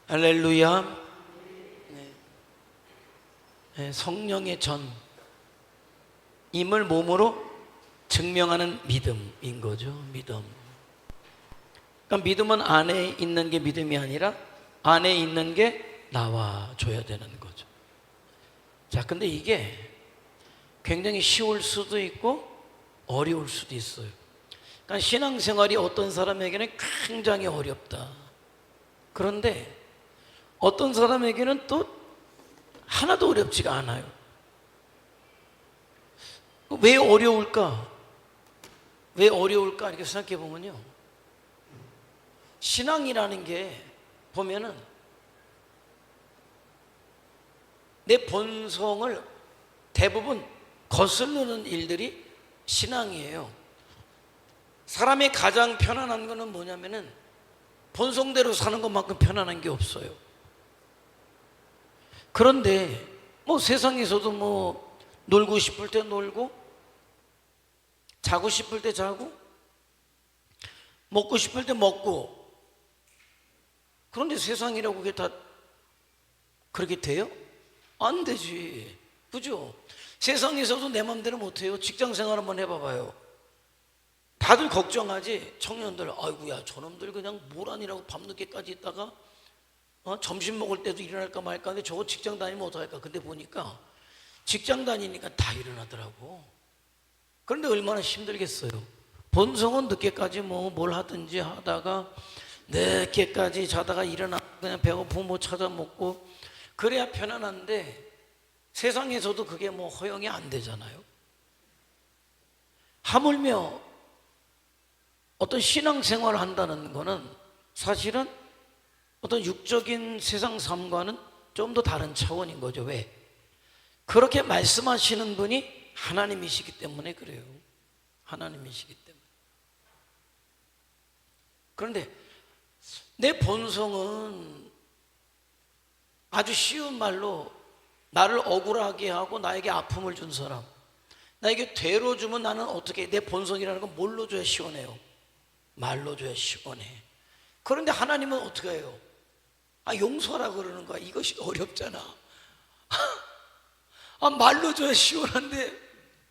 할렐루야. 네, 성령의 전임을 몸으로 증명하는 믿음인 거죠. 믿음. 그러니까 믿음은 안에 있는 게 믿음이 아니라 안에 있는 게 나와줘야 되는 거죠. 자, 근데 이게 굉장히 쉬울 수도 있고 어려울 수도 있어요. 그러니까 신앙생활이 어떤 사람에게는 굉장히 어렵다. 그런데 어떤 사람에게는 또 하나도 어렵지가 않아요. 왜 어려울까? 왜 어려울까? 이렇게 생각해 보면요, 신앙이라는 게 보면은 내 본성을 대부분 거스르는 일들이 신앙이에요. 사람이 가장 편안한 거는 뭐냐면은 본성대로 사는 것만큼 편안한 게 없어요. 그런데 뭐 세상에서도 뭐 놀고 싶을 때 놀고, 자고 싶을 때 자고, 먹고 싶을 때 먹고, 그런데 세상이라고 그게 다 그렇게 돼요? 안 되지. 그죠? 세상에서도 내 맘대로 못해요. 직장 생활 한번 해봐봐요. 다들 걱정하지. 청년들, 아이고야 저놈들 그냥 모란이라고 밤늦게까지 있다가 점심 먹을 때도 일어날까 말까 하는데 저거 직장 다니면 어떡할까. 근데 보니까 직장 다니니까 다 일어나더라고. 그런데 얼마나 힘들겠어요. 본성은 늦게까지 뭐 뭘 하든지 하다가 늦게까지 자다가 일어나 그냥 배고프면 뭐 찾아 먹고 그래야 편안한데, 세상에서도 그게 뭐 허용이 안 되잖아요. 하물며 어떤 신앙생활을 한다는 거는 사실은 어떤 육적인 세상 삶과는 좀 더 다른 차원인 거죠. 왜? 그렇게 말씀하시는 분이 하나님이시기 때문에 그래요. 하나님이시기 때문에. 그런데 내 본성은 아주 쉬운 말로 나를 억울하게 하고 나에게 아픔을 준 사람, 나에게 되로 주면 나는 어떻게, 내 본성이라는 건 뭘로 줘야 시원해요? 말로 줘야 시원해. 그런데 하나님은 어떻게 해요? 용서하라 그러는 거야. 이것이 어렵잖아. 말로 줘야 시원한데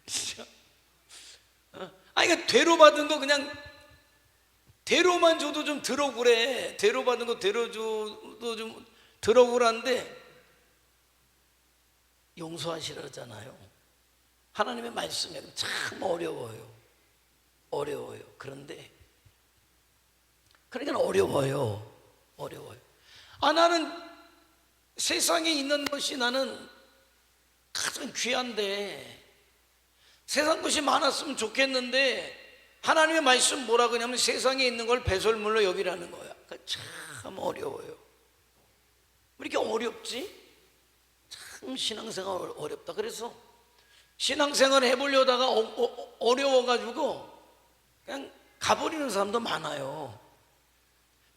진짜. 그러니까 되로 받은 거 그냥 대로만 줘도 좀 들어오래. 대로 받은 거 대로 줘도 좀 들어오란데 용서하시라잖아요. 하나님의 말씀이 참 어려워요. 어려워요. 그런데 그러니까 어려워요. 나는 세상에 있는 것이 나는 가장 귀한데, 세상 것이 많았으면 좋겠는데 하나님의 말씀 뭐라 그러냐면 세상에 있는 걸 배설물로 여기라는 거야. 그러니까 참 어려워요. 왜 이렇게 어렵지? 참 신앙생활 어렵다. 그래서 신앙생활 해보려다가 어려워가지고 그냥 가버리는 사람도 많아요.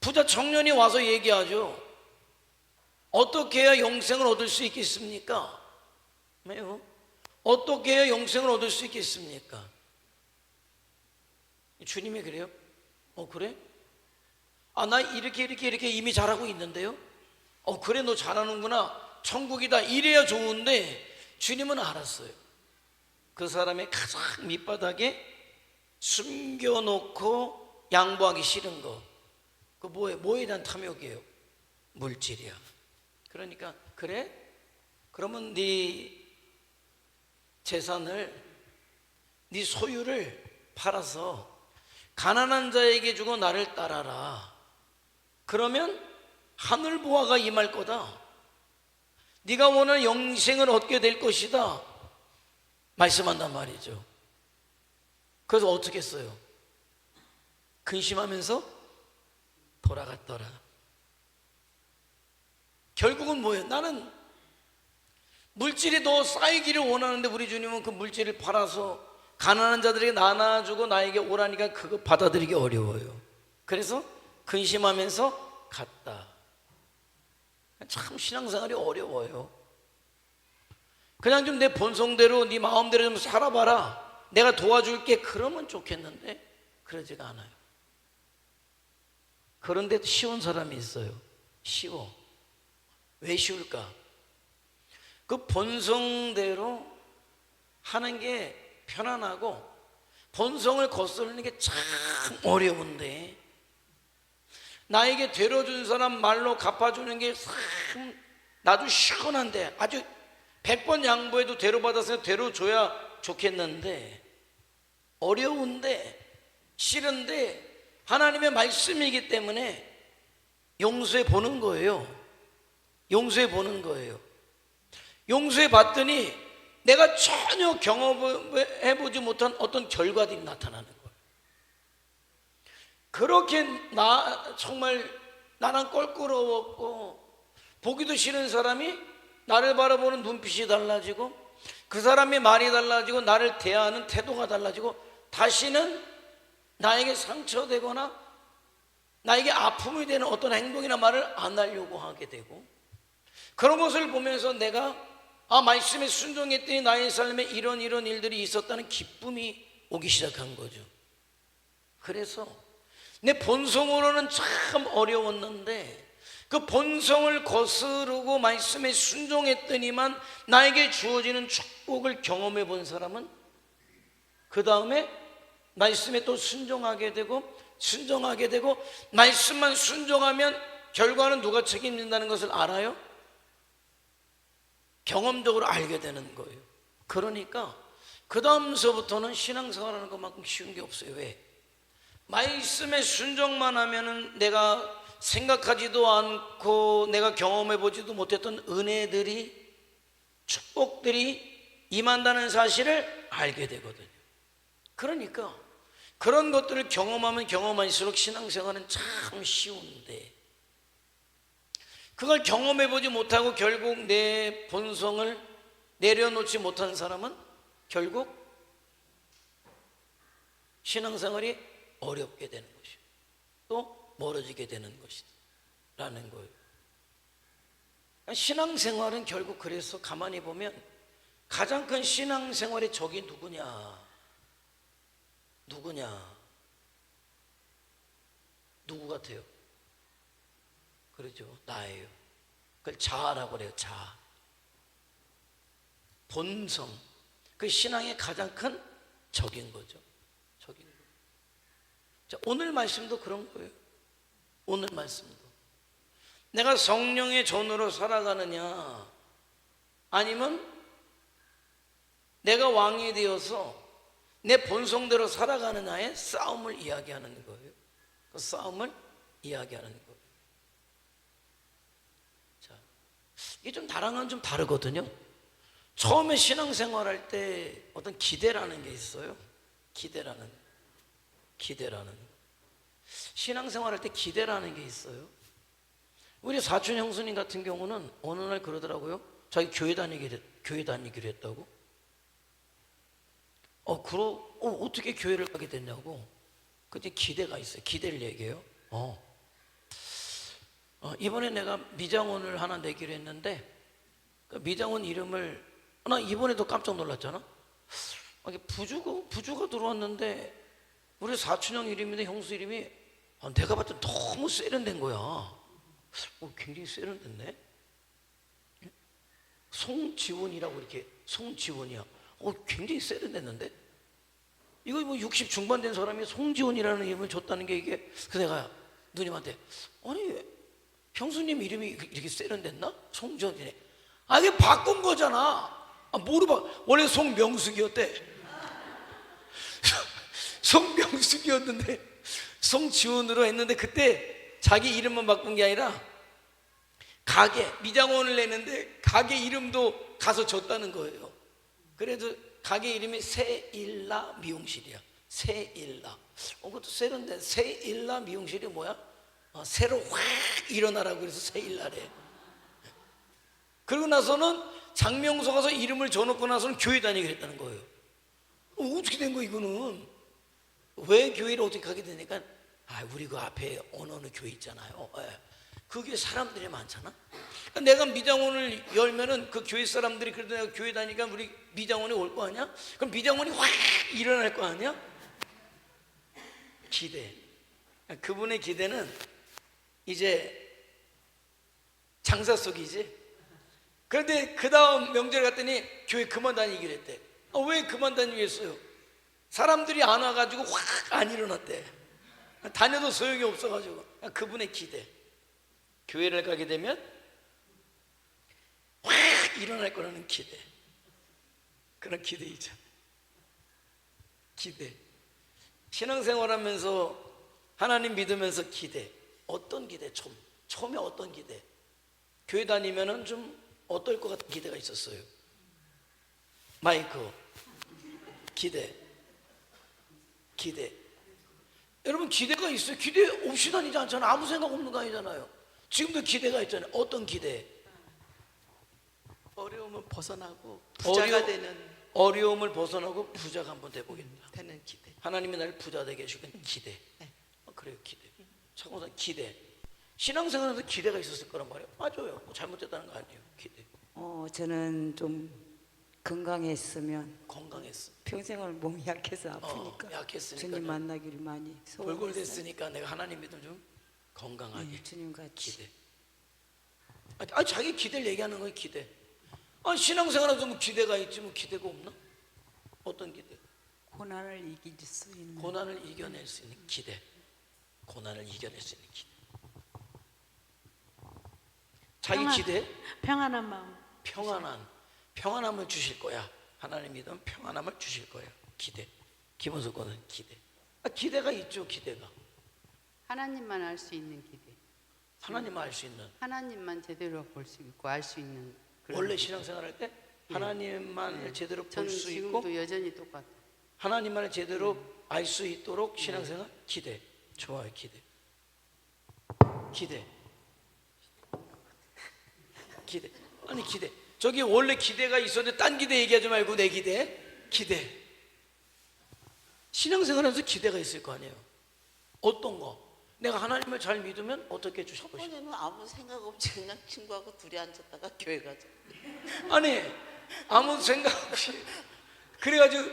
부자 청년이 와서 얘기하죠. 어떻게 해야 영생을 얻을 수 있겠습니까? 왜요? 어떻게 해야 영생을 얻을 수 있겠습니까? 주님이 그래요? 그래? 나 이렇게 이미 잘하고 있는데요? 그래, 너 잘하는구나. 천국이다. 이래야 좋은데 주님은 알았어요. 그 사람의 가장 밑바닥에 숨겨놓고 양보하기 싫은 거, 그 뭐에 대한 탐욕이에요? 물질이야. 그러니까 그래? 그러면 네 재산을, 네 소유를 팔아서 가난한 자에게 주고 나를 따라라. 그러면 하늘 보화가 임할 거다. 네가 원하는 영생을 얻게 될 것이다. 말씀한단 말이죠. 그래서 어떻게 했어요? 근심하면서 돌아갔더라. 결국은 뭐예요? 나는 물질이 더 쌓이기를 원하는데 우리 주님은 그 물질을 팔아서 가난한 자들에게 나눠주고 나에게 오라니까 그거 받아들이기 어려워요. 그래서 근심하면서 갔다. 참 신앙생활이 어려워요. 그냥 좀 내 본성대로 네 마음대로 좀 살아봐라, 내가 도와줄게, 그러면 좋겠는데 그러지가 않아요. 그런데 쉬운 사람이 있어요. 쉬워. 왜 쉬울까? 그 본성대로 하는 게 편안하고 본성을 거스르는 게 참 어려운데, 나에게 되려준 사람 말로 갚아주는 게 참 나도 시원한데, 아주 100번 양보해도 대로받아서 대로줘야 좋겠는데, 어려운데 싫은데 하나님의 말씀이기 때문에 용서해 보는 거예요. 용서해 보는 거예요. 용서해 봤더니 내가 전혀 경험해보지 못한 어떤 결과들이 나타나는 거예요. 그렇게 정말 나랑 껄끄러웠고 보기도 싫은 사람이 나를 바라보는 눈빛이 달라지고, 그 사람의 말이 달라지고, 나를 대하는 태도가 달라지고, 다시는 나에게 상처되거나 나에게 아픔이 되는 어떤 행동이나 말을 안 하려고 하게 되고, 그런 것을 보면서 내가 말씀에 순종했더니 나의 삶에 이런 일들이 있었다는 기쁨이 오기 시작한 거죠. 그래서 내 본성으로는 참 어려웠는데 그 본성을 거스르고 말씀에 순종했더니만 나에게 주어지는 축복을 경험해 본 사람은 그 다음에 말씀에 또 순종하게 되고 말씀만 순종하면 결과는 누가 책임진다는 것을 알아요? 경험적으로 알게 되는 거예요. 그러니까 그 다음서부터는 신앙생활하는 것만큼 쉬운 게 없어요. 왜? 말씀에 순종만 하면은 내가 생각하지도 않고 내가 경험해보지도 못했던 은혜들이, 축복들이 임한다는 사실을 알게 되거든요. 그러니까 그런 것들을 경험하면 경험할수록 신앙생활은 참 쉬운데, 그걸 경험해보지 못하고 결국 내 본성을 내려놓지 못한 사람은 결국 신앙생활이 어렵게 되는 것이고 또 멀어지게 되는 것이라는 거예요. 신앙생활은 결국 그래서 가만히 보면 가장 큰 신앙생활의 적이 누구냐? 누구 같아요? 그렇죠, 나예요. 그걸 자아라고 그래요. 자아, 본성. 그 신앙의 가장 큰 적인 거죠. 자, 오늘 말씀도 그런 거예요. 오늘 말씀도 내가 성령의 전으로 살아가느냐 아니면 내가 왕이 되어서 내 본성대로 살아가느냐의 싸움을 이야기하는 거예요. 그 싸움을 이야기하는 거예요. 자, 이게 좀 나랑은 좀 다르거든요. 처음에 신앙생활 할 때 어떤 기대라는 게 있어요. 기대라는 신앙생활 할 때 기대라는 게 있어요. 우리 사촌 형수님 같은 경우는 어느 날 그러더라고요. 자기 교회 다니기로 했다고. 어떻게 교회를 가게 됐냐고. 그때 기대가 있어요. 기대를 얘기해요. 이번에 내가 미장원을 하나 내기로 했는데 그 미장원 이름을, 나 이번에도 깜짝 놀랐잖아. 부주가 들어왔는데 우리 사촌 형 이름인데 형수 이름이 내가 봤을 때 너무 세련된 거야. 굉장히 세련됐네. 송지원이라고, 이렇게 송지원이야. 굉장히 세련됐는데 이거 60 중반 된 사람이 송지원이라는 이름을 줬다는 게 이게. 그래서 내가 누님한테 아니 형수님 이름이 이렇게 세련됐나? 송지원이네. 이게 바꾼 거잖아. 모르봐. 원래 송명숙이었대. 송명숙이었는데 송지원으로 했는데, 그때 자기 이름만 바꾼 게 아니라 가게, 미장원을 내는데 가게 이름도 가서 줬다는 거예요. 그래도 가게 이름이 세일라 미용실이야. 세일라. 그것도 세련된. 세일라 미용실이 뭐야? 새로 확 일어나라고 그래서 세일라래. 그러고 나서는 장명소 가서 이름을 줘놓고 나서는 교회 다니게 했다는 거예요. 어떻게 된 거야 이거는? 왜 교회를 어떻게 가게 되니까 우리 그 앞에 어느 교회 있잖아요. 그게 사람들이 많잖아. 내가 미장원을 열면은 그 교회 사람들이, 그래도 내가 교회 다니니까 우리 미장원에 올 거 아니야? 그럼 미장원이 확 일어날 거 아니야? 기대. 그분의 기대는 이제 장사 속이지. 그런데 그 다음 명절 갔더니 교회 그만 다니기로 했대. 왜 그만 다니겠어요? 사람들이 안 와가지고 확 안 일어났대. 다녀도 소용이 없어가지고. 그분의 기대. 교회를 가게 되면 확 일어날 거라는 기대. 그런 기대이죠. 기대. 신앙생활하면서 하나님 믿으면서 기대. 어떤 기대? 처음에 어떤 기대? 교회 다니면은 좀 어떨 것 같은 기대가 있었어요. 마이크 기대. 여러분 기대가 있어요. 기대 없이 다니지 않잖아요. 아무 생각 없는 거 아니잖아요. 지금도 기대가 있잖아요. 어떤 기대? 어려움을 벗어나고 부자가 어려움을 벗어나고 부자가 한번 되는 기대. 하나님이 날 부자 되게 해주는 기대. 그래요, 기대. 차고선 기대. 신앙생활에서 기대가 있었을 거란 말이에요. 맞아요. 뭐 잘못됐다는 거 아니에요. 기대. 저는 좀 건강했으면, 건강했어. 평생을 몸이 약해서 아프니까 약했으니까 주님 만나기를 많이 소원했어요. 골골됐으니까 내가 하나님 믿으면 좀 건강하게. 네, 주님 같이. 기대. 자기 기대를 얘기하는 거예요. 기대. 신앙생활에서 뭐 기대가 있지 뭐 기대가 없나? 어떤 기대? 고난을 이길 수 있는. 고난을 이겨낼 수 있는 기대. 고난을 이겨낼 수 있는 기대. 자기 기대? 평안한 마음. 평안함을 주실 거야. 하나님 믿으면 평안함을 주실 거야. 기대. 기본소 거는 기대. 기대가 있죠. 기대가. 하나님만 알 수 있는 기대. 하나님 알 수 있는. 하나님만 제대로 볼 수 있고 알 수 있는 그런 원래 기대. 신앙생활할 때 하나님만 제대로 볼 저는 수 있고 지금도 여전히 똑같아요. 하나님만을 제대로 알 수 있도록 신앙생활 기대. 좋아요. 기대. 아니 기대. 저기 원래 기대가 있었는데 딴 기대 얘기하지 말고 내 기대. 신앙생활하면서 기대가 있을 거 아니에요. 어떤 거? 내가 하나님을 잘 믿으면 어떻게 해주실 첫 것이다. 번에는 아무 생각 없이 그냥 친구하고 둘이 앉았다가 교회 가자. 아니 아무 생각 없이 그래가지고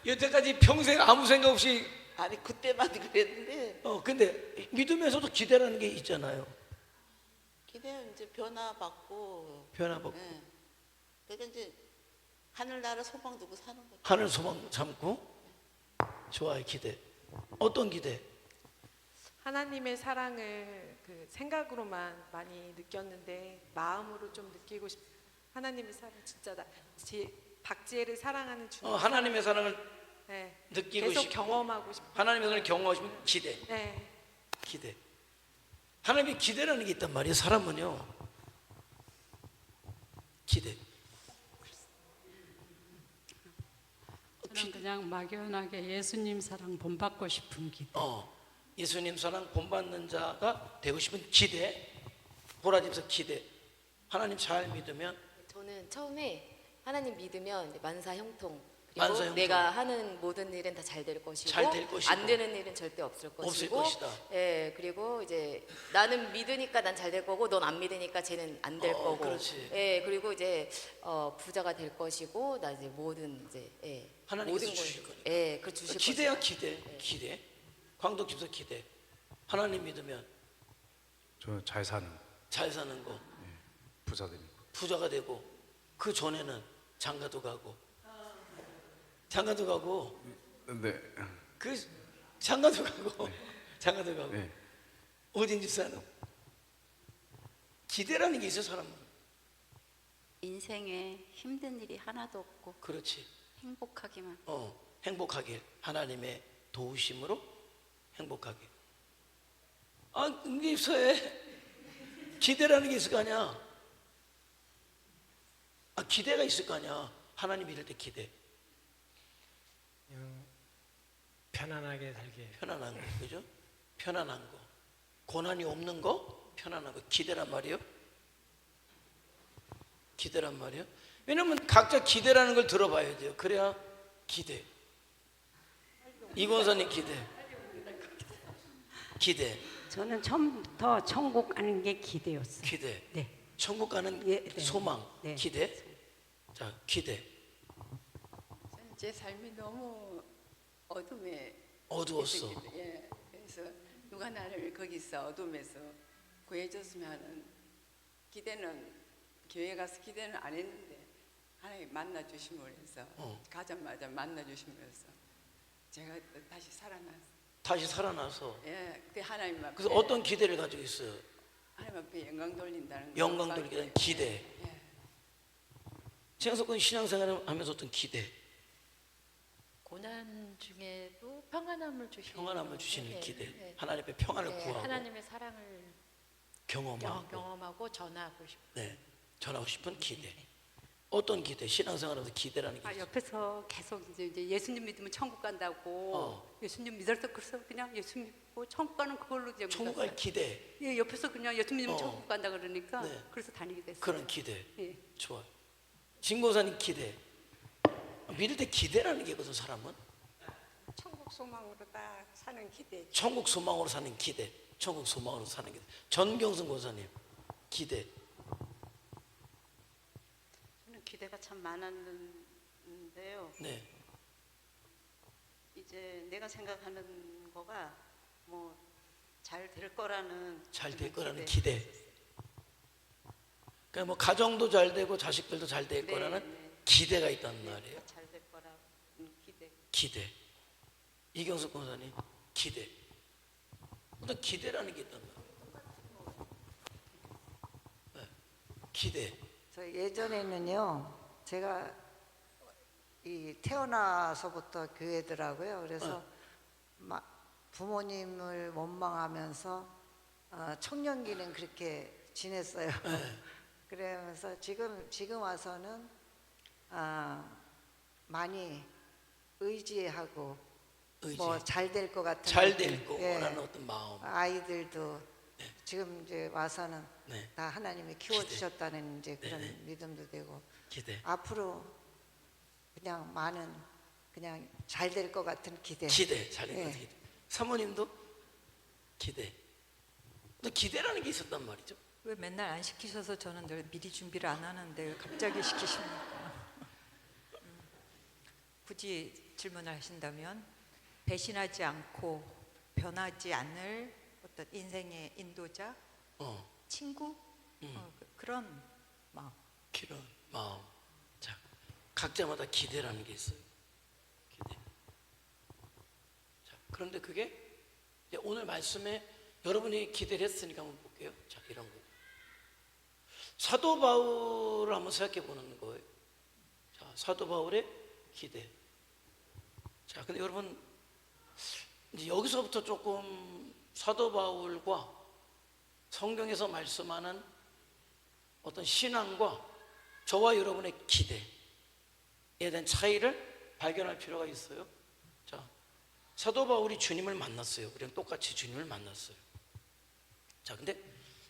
여태까지 평생 아무 생각 없이 아니 그때만 그랬는데 근데 믿으면서도 기대라는 게 있잖아요. 기대는 이제 변화받고. 변화받고. 예. 그러니까 이제 하늘나라 소망 두고 사는 거죠. 하늘 소망 참고. 좋아요. 기대. 어떤 기대? 하나님의 사랑을 그 생각으로만 많이 느꼈는데 마음으로 좀 느끼고 싶. 하나님의 사랑 진짜 박지혜를 사랑하는 주님. 하나님의 사랑을 네, 느끼고 계속 싶고 경험하고 싶고. 하나님의 사랑을 경험하시면 기대. 네. 기대. 하나님의 기대라는 게 있단 말이에요. 사람은요. 기대. 저는 그냥 막연하게 예수님 사랑 본받고 싶은 기대. 예수님 사랑 본받는 자가 되고 싶은 기대. 보라집서 기대. 하나님 잘 믿으면 저는 처음에 하나님 믿으면 이제 만사 형통, 그리고 만사 형통. 내가 하는 모든 일은 다 잘 될 것이고, 잘될 것이고, 안 되는 일은 절대 없을 것이고, 것이다. 예, 그리고 이제 나는 믿으니까 난 잘 될 거고, 넌 안 믿으니까 쟤는 안 될 거고, 그렇지. 예, 그리고 이제 부자가 될 것이고, 나 이제 모든 이제 하나님께서 모든 주실 걸, 거니까. 예, 그 주실 기대야 것이다. 기대. 광도 집사 기대. 하나님 믿으면 저 잘 사는 거, 잘 사는 거, 부자 되는 거. 부자가 되고 그 전에는 장가도 가고 네, 그 장가도 가고 장가도 가고 네. 어딘 집사는 기대라는 게 있어 사람은. 인생에 힘든 일이 하나도 없고 그렇지. 행복하기만. 행복하길 하나님의 도우심으로 행복하게. 이게 있어야 기대라는 게 있을 거 아니야. 기대가 있을 거 아니야. 하나님 믿을 때 기대. 그냥 편안하게 살게. 편안한 거, 그죠? 편안한 거, 고난이 없는 거, 편안한 거. 기대란 말이요. 기대란 말이요. 왜냐면 각자 기대라는 걸 들어봐야 돼요. 그래야 기대. 이권선님 기대. 저는 처음부터 천국 가는 게 기대였어요. 기대. 네. 천국 가는 예, 네. 소망. 네. 기대. 자, 기대. 제 삶이 너무 어둠에 어두웠어. 있었기 때문에, 그래서 누가 나를 거기서 어둠에서 구해줬으면 하는 기대 기대는 교회 가서 기대는 안 했는데 하나님 만나 주심으로해서 가자마자 만나 주시면서 제가 다시 살아났어요. 다시 살아나서. 예, 그때 하나님 앞에 그래서 어떤 기대를 가지고 있어요? 하나님 앞에 영광 돌린다는 영광 것밖에. 돌리는 기대. 예. 최영석 군 신앙생활을 하면서 어떤 기대, 고난 중에도 평안함을 주시는 평안함을 주시는 네, 기대, 네. 하나님 앞에 평안을 네, 구하고 하나님의 사랑을 경험하고 전하고 싶어요. 네, 전하고 싶은 기대. 어떤 기대? 신앙생활에서 기대라는 게 아, 있어요. 옆에서 계속 이제 예수님 믿으면 천국 간다고. 예수님 믿어서 그래서 그냥 예수 믿고 천국 가는 그걸로 이제 천국 갈 믿었어요. 기대, 예, 옆에서 그냥 예수 믿으면 어. 천국 간다 그러니까 네. 그래서 다니게 됐어요. 그런 기대. 예. 좋아요. 진고사님 기대. 믿을 때 기대라는 게 있거든, 사람은. 천국 소망으로 다 사는 기대. 천국 소망으로 사는 기대. 천국 소망으로 사는 기대. 전경승 고사님 기대. 저는 기대가 참 많았는데요. 네. 이제 내가 생각하는 거가 뭐 잘 될 거라는 잘 될 거라는 기대. 기대. 그러니까 뭐 가정도 잘 되고 자식들도 잘 될 네, 거라는 네. 기대가 있단 말이에요. 잘 될 거라는 기대. 기대. 이경숙 권사님 기대. 어떤 기대라는 게 있단 말이에요. 네. 기대. 저 예전에는요, 제가 이 태어나서부터 교회더라고요. 그래서 막 부모님을 원망하면서 청년기는 그렇게 지냈어요. 그러면서 지금 와서는 많이 의지하고 뭐 잘 될 것 같은 잘 될 거라는 어떤 마음. 아이들도 지금 이제 와서는 네. 다 하나님이 키워주셨다는 이제 그런 믿음도 되고 기대. 앞으로 그냥 많은 그냥 잘 될 것 같은 기대. 기대. 잘 될 것 예. 같은 기대. 사모님도 기대. 또 기대라는 게 있었단 말이죠. 왜 맨날 안 시키셔서 저는 늘 미리 준비를 안 하는데 왜 갑자기 시키십니까? 굳이 질문을 하신다면 배신하지 않고 변하지 않을 어떤 인생의 인도자, 친구, 그런 마음. 그런 마음. 자, 각자마다 기대라는 게 있어요. 기대. 자, 그런데 그게 이제 오늘 말씀에 여러분이 기대를 했으니까 한번 볼게요. 자, 이런 거. 사도 바울을 한번 생각해 보는 거예요. 자, 사도 바울의 기대. 자, 근데 여러분 이제 여기서부터 조금 사도 바울과 성경에서 말씀하는 어떤 신앙과 저와 여러분의 기대에 대한 차이를 발견할 필요가 있어요. 자, 사도 바울이 주님을 만났어요. 우리는 똑같이 주님을 만났어요. 자, 근데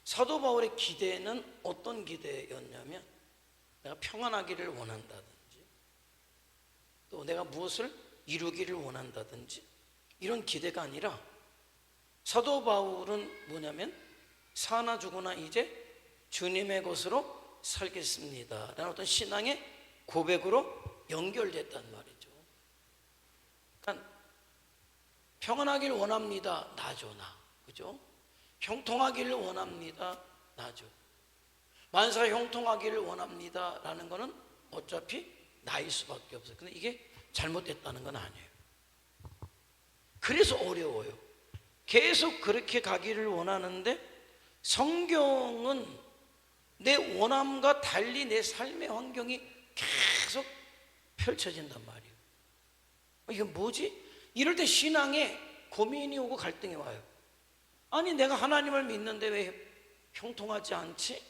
사도 바울의 기대는 어떤 기대였냐면 내가 평안하기를 원한다든지 또 내가 무엇을 이루기를 원한다든지 이런 기대가 아니라 사도 바울은 뭐냐면 사나 죽으나 이제 주님의 것으로 살겠습니다 라는 어떤 신앙의 고백으로 연결됐단 말이죠. 그러니까 평안하기를 원합니다. 나죠, 나. 그죠? 형통하기를 원합니다. 나죠. 만사 형통하기를 원합니다 라는 거는 어차피 나일 수밖에 없어요. 근데 이게 잘못됐다는 건 아니에요. 그래서 어려워요. 계속 그렇게 가기를 원하는데 성경은 내 원함과 달리 내 삶의 환경이 계속 펼쳐진단 말이에요. 이게 뭐지? 이럴 때 신앙에 고민이 오고 갈등이 와요. 아니 내가 하나님을 믿는데 왜 형통하지 않지?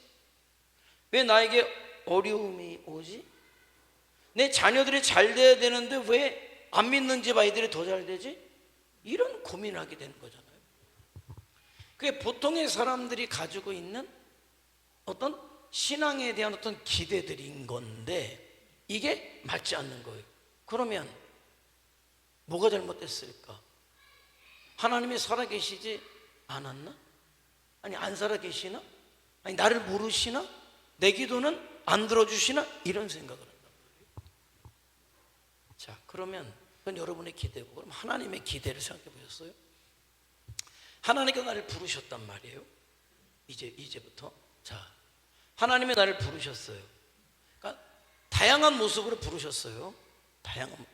왜 나에게 어려움이 오지? 내 자녀들이 잘 돼야 되는데 왜 안 믿는 집 아이들이 더 잘 되지? 이런 고민을 하게 되는 거잖아요. 그게 보통의 사람들이 가지고 있는 어떤 신앙에 대한 어떤 기대들인 건데 이게 맞지 않는 거예요. 그러면 뭐가 잘못됐을까? 하나님이 살아계시지 않았나? 아니 안 살아계시나? 아니 나를 모르시나? 내 기도는 안 들어주시나? 이런 생각을 한단 말이에요. 자, 그러면 그건 여러분의 기대고 그럼 하나님의 기대를 생각해 보셨어요? 하나님께서 나를 부르셨단 말이에요. 이제부터. 자, 하나님이 나를 부르셨어요. 그러니까 다양한 모습으로 부르셨어요. 다양한,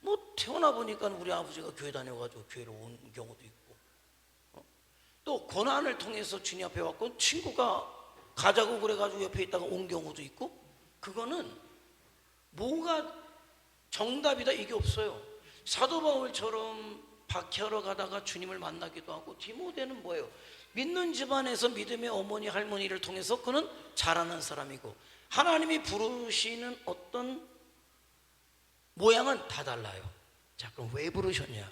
뭐 태어나 보니까 우리 아버지가 교회 다녀가지고 교회로 온 경우도 있고, 또 고난을 통해서 주님 앞에 왔고 친구가 가자고 그래가지고 옆에 있다가 온 경우도 있고, 그거는 뭐가 정답이다 이게 없어요. 사도 바울처럼 박해하러 가다가 주님을 만나기도 하고, 디모데는 뭐예요? 믿는 집안에서 믿음의 어머니 할머니를 통해서 그는 자라는 사람이고, 하나님이 부르시는 어떤 모양은 다 달라요. 자, 그럼 왜 부르셨냐?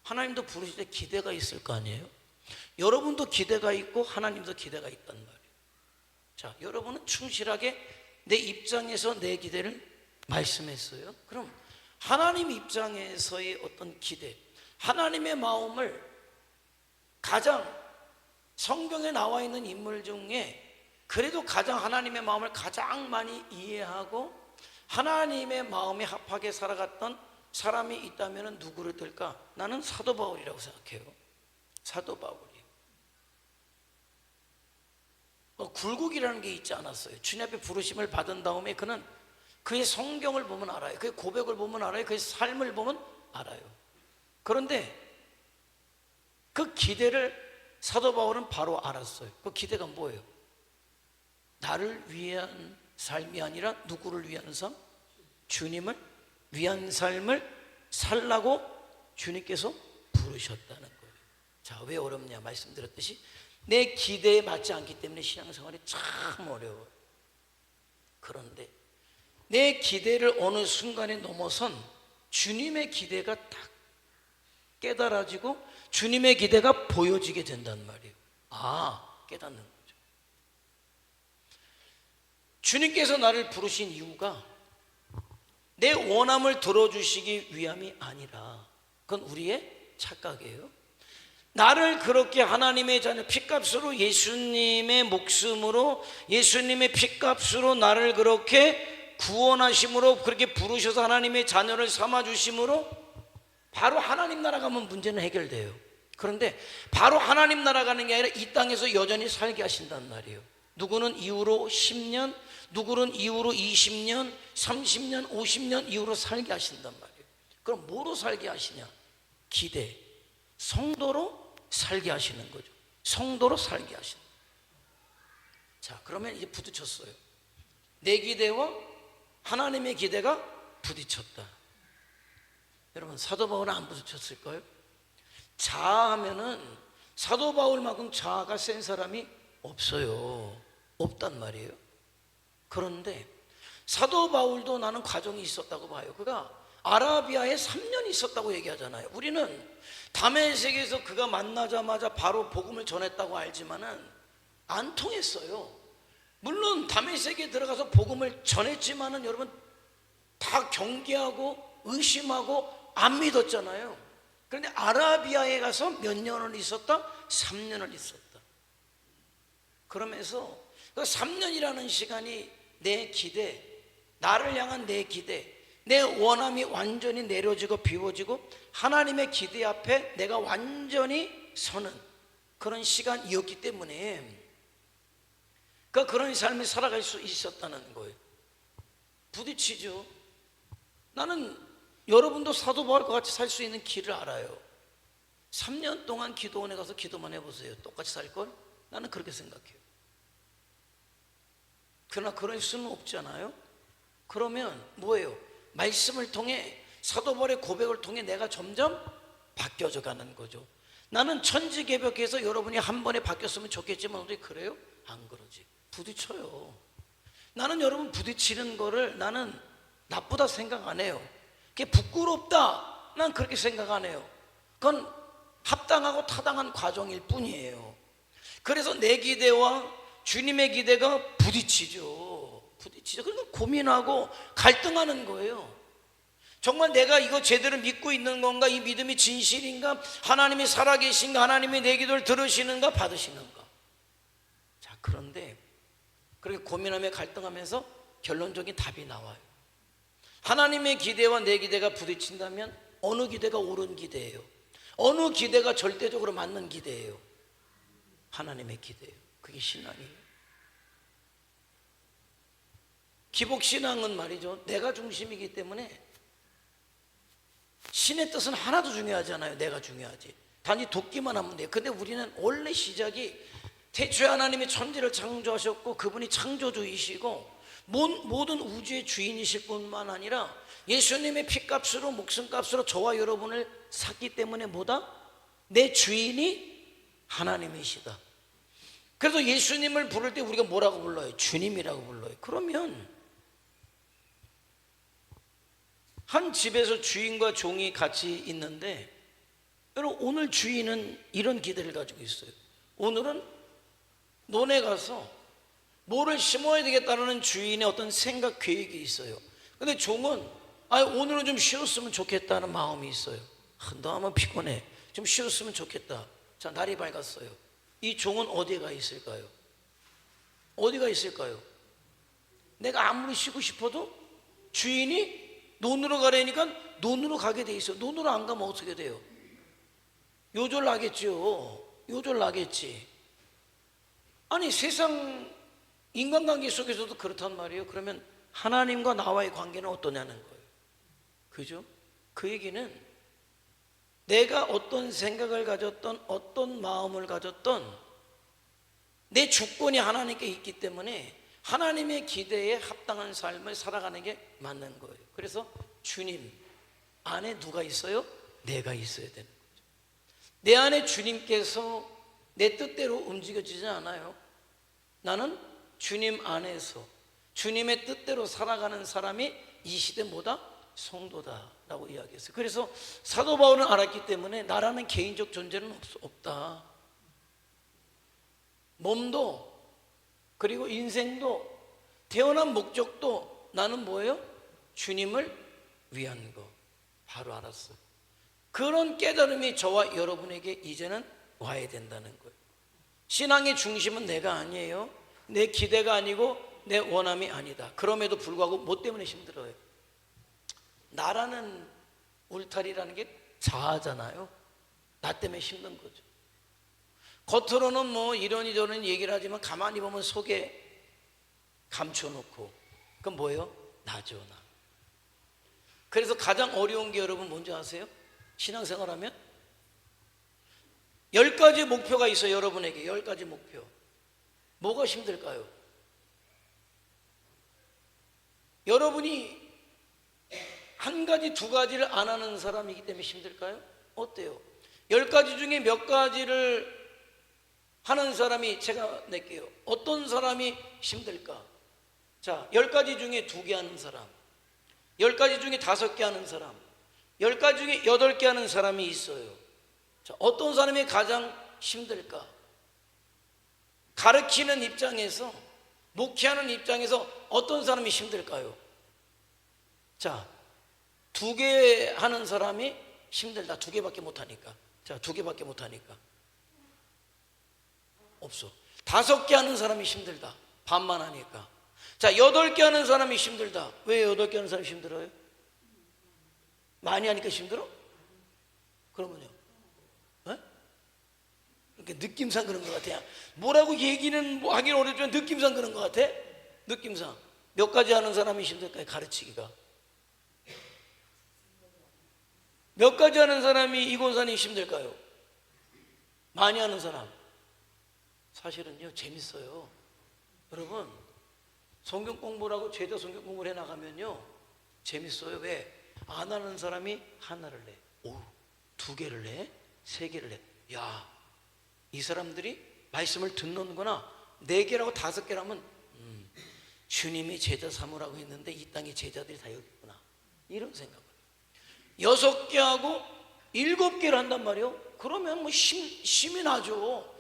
하나님도 부르실 때 기대가 있을 거 아니에요? 여러분도 기대가 있고 하나님도 기대가 있단 말이에요. 자, 여러분은 충실하게 내 입장에서 내 기대를 말씀했어요. 그럼 하나님 입장에서의 어떤 기대, 하나님의 마음을 가장 성경에 나와 있는 인물 중에 그래도 가장 하나님의 마음을 가장 많이 이해하고 하나님의 마음에 합하게 살아갔던 사람이 있다면 누구를 들까? 나는 사도 바울이라고 생각해요. 사도 바울이. 굴곡이라는 게 있지 않았어요. 주님 앞에 부르심을 받은 다음에 그는 그의 성경을 보면 알아요. 그의 고백을 보면 알아요. 그의 삶을 보면 알아요. 그런데 그 기대를 사도 바울은 바로 알았어요. 그 기대가 뭐예요? 나를 위한 삶이 아니라 누구를 위한 삶? 주님을 위한 삶을 살라고 주님께서 부르셨다는 거예요. 자, 왜 어렵냐? 말씀드렸듯이 내 기대에 맞지 않기 때문에 신앙생활이 참 어려워요. 그런데 내 기대를 어느 순간에 넘어선 주님의 기대가 딱 깨달아지고 주님의 기대가 보여지게 된단 말이에요. 아, 깨닫는 거죠. 주님께서 나를 부르신 이유가 내 원함을 들어주시기 위함이 아니라 그건 우리의 착각이에요. 나를 그렇게 하나님의 자녀, 핏값으로 예수님의 목숨으로 예수님의 핏값으로 나를 그렇게 구원하심으로 그렇게 부르셔서 하나님의 자녀를 삼아주심으로 바로 하나님 나라 가면 문제는 해결돼요. 그런데 바로 하나님 나라 가는 게 아니라 이 땅에서 여전히 살게 하신단 말이에요. 누구는 이후로 10년, 누구는 이후로 20년, 30년, 50년 이후로 살게 하신단 말이에요. 그럼 뭐로 살게 하시냐? 기대, 성도로 살게 하시는 거죠. 성도로 살게 하시는 거예요. 자, 그러면 이제 부딪혔어요. 내 기대와 하나님의 기대가 부딪혔다. 여러분, 사도 바울은 안 부딪혔을까요? 자아하면은 사도 바울만큼 자아가 센 사람이 없어요. 없단 말이에요. 그런데 사도 바울도 나는 과정이 있었다고 봐요. 그가 아라비아에 3년 있었다고 얘기하잖아요. 우리는 다메섹에서 그가 만나자마자 바로 복음을 전했다고 알지만은 안 통했어요. 물론 다메섹에 들어가서 복음을 전했지만은 여러분 다 경계하고 의심하고 안 믿었잖아요. 그런데 아라비아에 가서 몇 년을 있었다? 3년을 있었다. 그러면서 그 3년이라는 시간이 내 기대, 나를 향한 내 기대, 내 원함이 완전히 내려지고 비워지고 하나님의 기대 앞에 내가 완전히 서는 그런 시간이었기 때문에 그런 삶을 살아갈 수 있었다는 거예요. 부딪히죠. 나는 여러분도 사도 바울과 같이 살 수 있는 길을 알아요. 3년 동안 기도원에 가서 기도만 해보세요. 똑같이 살걸? 나는 그렇게 생각해요. 그러나 그럴 수는 없잖아요. 그러면 뭐예요? 말씀을 통해 사도 바울의 고백을 통해 내가 점점 바뀌어져 가는 거죠. 나는 천지개벽해서 여러분이 한 번에 바뀌었으면 좋겠지만 우리 그래요? 안 그러지. 부딪혀요. 나는 여러분 부딪히는 거를 나는 나쁘다 생각 안 해요. 그게 부끄럽다, 난 그렇게 생각 안 해요. 그건 합당하고 타당한 과정일 뿐이에요. 그래서 내 기대와 주님의 기대가 부딪히죠. 그러니까 고민하고 갈등하는 거예요. 정말 내가 이거 제대로 믿고 있는 건가? 이 믿음이 진실인가? 하나님이 살아계신가? 하나님이 내 기도를 들으시는가? 받으시는가? 자, 그런데 그렇게 고민하며 갈등하면서 결론적인 답이 나와요. 하나님의 기대와 내 기대가 부딪힌다면 어느 기대가 옳은 기대예요? 어느 기대가 절대적으로 맞는 기대예요? 하나님의 기대예요. 그게 신앙이에요. 기복신앙은 말이죠, 내가 중심이기 때문에 신의 뜻은 하나도 중요하지 않아요. 내가 중요하지. 단지 돕기만 하면 돼요. 근데 우리는 원래 시작이 태초에 하나님이 천지를 창조하셨고 그분이 창조주이시고 모든 우주의 주인이실 뿐만 아니라 예수님의 피값으로 목숨값으로 저와 여러분을 샀기 때문에 뭐다? 내 주인이 하나님이시다. 그래서 예수님을 부를 때 우리가 뭐라고 불러요? 주님이라고 불러요. 그러면 한 집에서 주인과 종이 같이 있는데, 여러분 오늘 주인은 이런 기대를 가지고 있어요. 오늘은 논에 가서 뭐를 심어야 되겠다는 주인의 어떤 생각, 계획이 있어요. 근데 종은 오늘은 좀 쉬었으면 좋겠다는 마음이 있어요. 너무 피곤해, 좀 쉬었으면 좋겠다. 자, 날이 밝았어요. 이 종은 어디에 가 있을까요? 어디가 있을까요? 내가 아무리 쉬고 싶어도 주인이 논으로 가려니까 논으로 가게 돼 있어요. 논으로 안 가면 어떻게 돼요? 요절 나겠죠. 요절 나겠지. 아니 세상 인간관계 속에서도 그렇단 말이에요. 그러면 하나님과 나와의 관계는 어떠냐는 거예요. 그죠? 그 얘기는 내가 어떤 생각을 가졌던, 어떤 마음을 가졌던 내 주권이 하나님께 있기 때문에 하나님의 기대에 합당한 삶을 살아가는 게 맞는 거예요. 그래서 주님 안에 누가 있어요? 내가 있어야 되는 거죠. 내 안에 주님께서 내 뜻대로 움직여지지 않아요. 나는 주님 안에서 주님의 뜻대로 살아가는 사람이 이 시대 뭐다? 성도다라고 이야기했어요. 그래서 사도 바울은 알았기 때문에 나라는 개인적 존재는 없다. 몸도 그리고 인생도 태어난 목적도 나는 뭐예요? 주님을 위한 거. 바로 알았어요. 그런 깨달음이 저와 여러분에게 이제는 와야 된다는 거예요. 신앙의 중심은 내가 아니에요. 내 기대가 아니고 내 원함이 아니다. 그럼에도 불구하고 뭐 때문에 힘들어요? 나라는 울타리라는 게 자아잖아요. 나 때문에 힘든 거죠. 겉으로는 뭐 이러니 저러니 얘기를 하지만 가만히 보면 속에 감춰놓고, 그건 뭐예요? 나죠, 나. 그래서 가장 어려운 게 여러분 뭔지 아세요? 신앙생활하면 10가지 목표가 있어요. 여러분에게 10가지 목표. 뭐가 힘들까요? 여러분이 한 가지, 두 가지를 안 하는 사람이기 때문에 힘들까요? 어때요? 10가지 중에 몇 가지를 하는 사람이, 제가 낼게요. 어떤 사람이 힘들까? 자, 10가지 중에 2개 하는 사람, 10가지 중에 5개 하는 사람, 10가지 중에 8개 하는 사람이 있어요. 자, 어떤 사람이 가장 힘들까? 가르치는 입장에서, 목회하는 입장에서 어떤 사람이 힘들까요? 자, 2개 하는 사람이 힘들다. 2개밖에 못하니까. 자, 2개밖에 못하니까. 없어. 5개 하는 사람이 힘들다. 반만 하니까. 자, 8개 하는 사람이 힘들다. 왜 8개 하는 사람이 힘들어요? 많이 하니까 힘들어? 그러면요? 이렇게 느낌상 그런 것 같아요. 뭐라고 얘기는 뭐 하긴 어렵지만 느낌상 그런 것 같아? 느낌상. 몇 가지 하는 사람이 힘들까요? 가르치기가. 몇 가지 하는 사람이 이곤산이 힘들까요? 많이 하는 사람. 사실은요, 재밌어요. 여러분, 성경 공부라고 죄다 성경 공부를 해나가면요, 재밌어요. 왜? 안 하는 사람이 하나를 내. 오, 2개를 내? 3개를 내. 야, 이 사람들이 말씀을 듣는구나. 4개라고 5개라면 주님이 제자 삼으라고 했는데 이 땅에 제자들이 다 여기 있구나. 이런 생각을. 6개 하고 7개를 한단 말이에요. 그러면 뭐 힘이 나죠.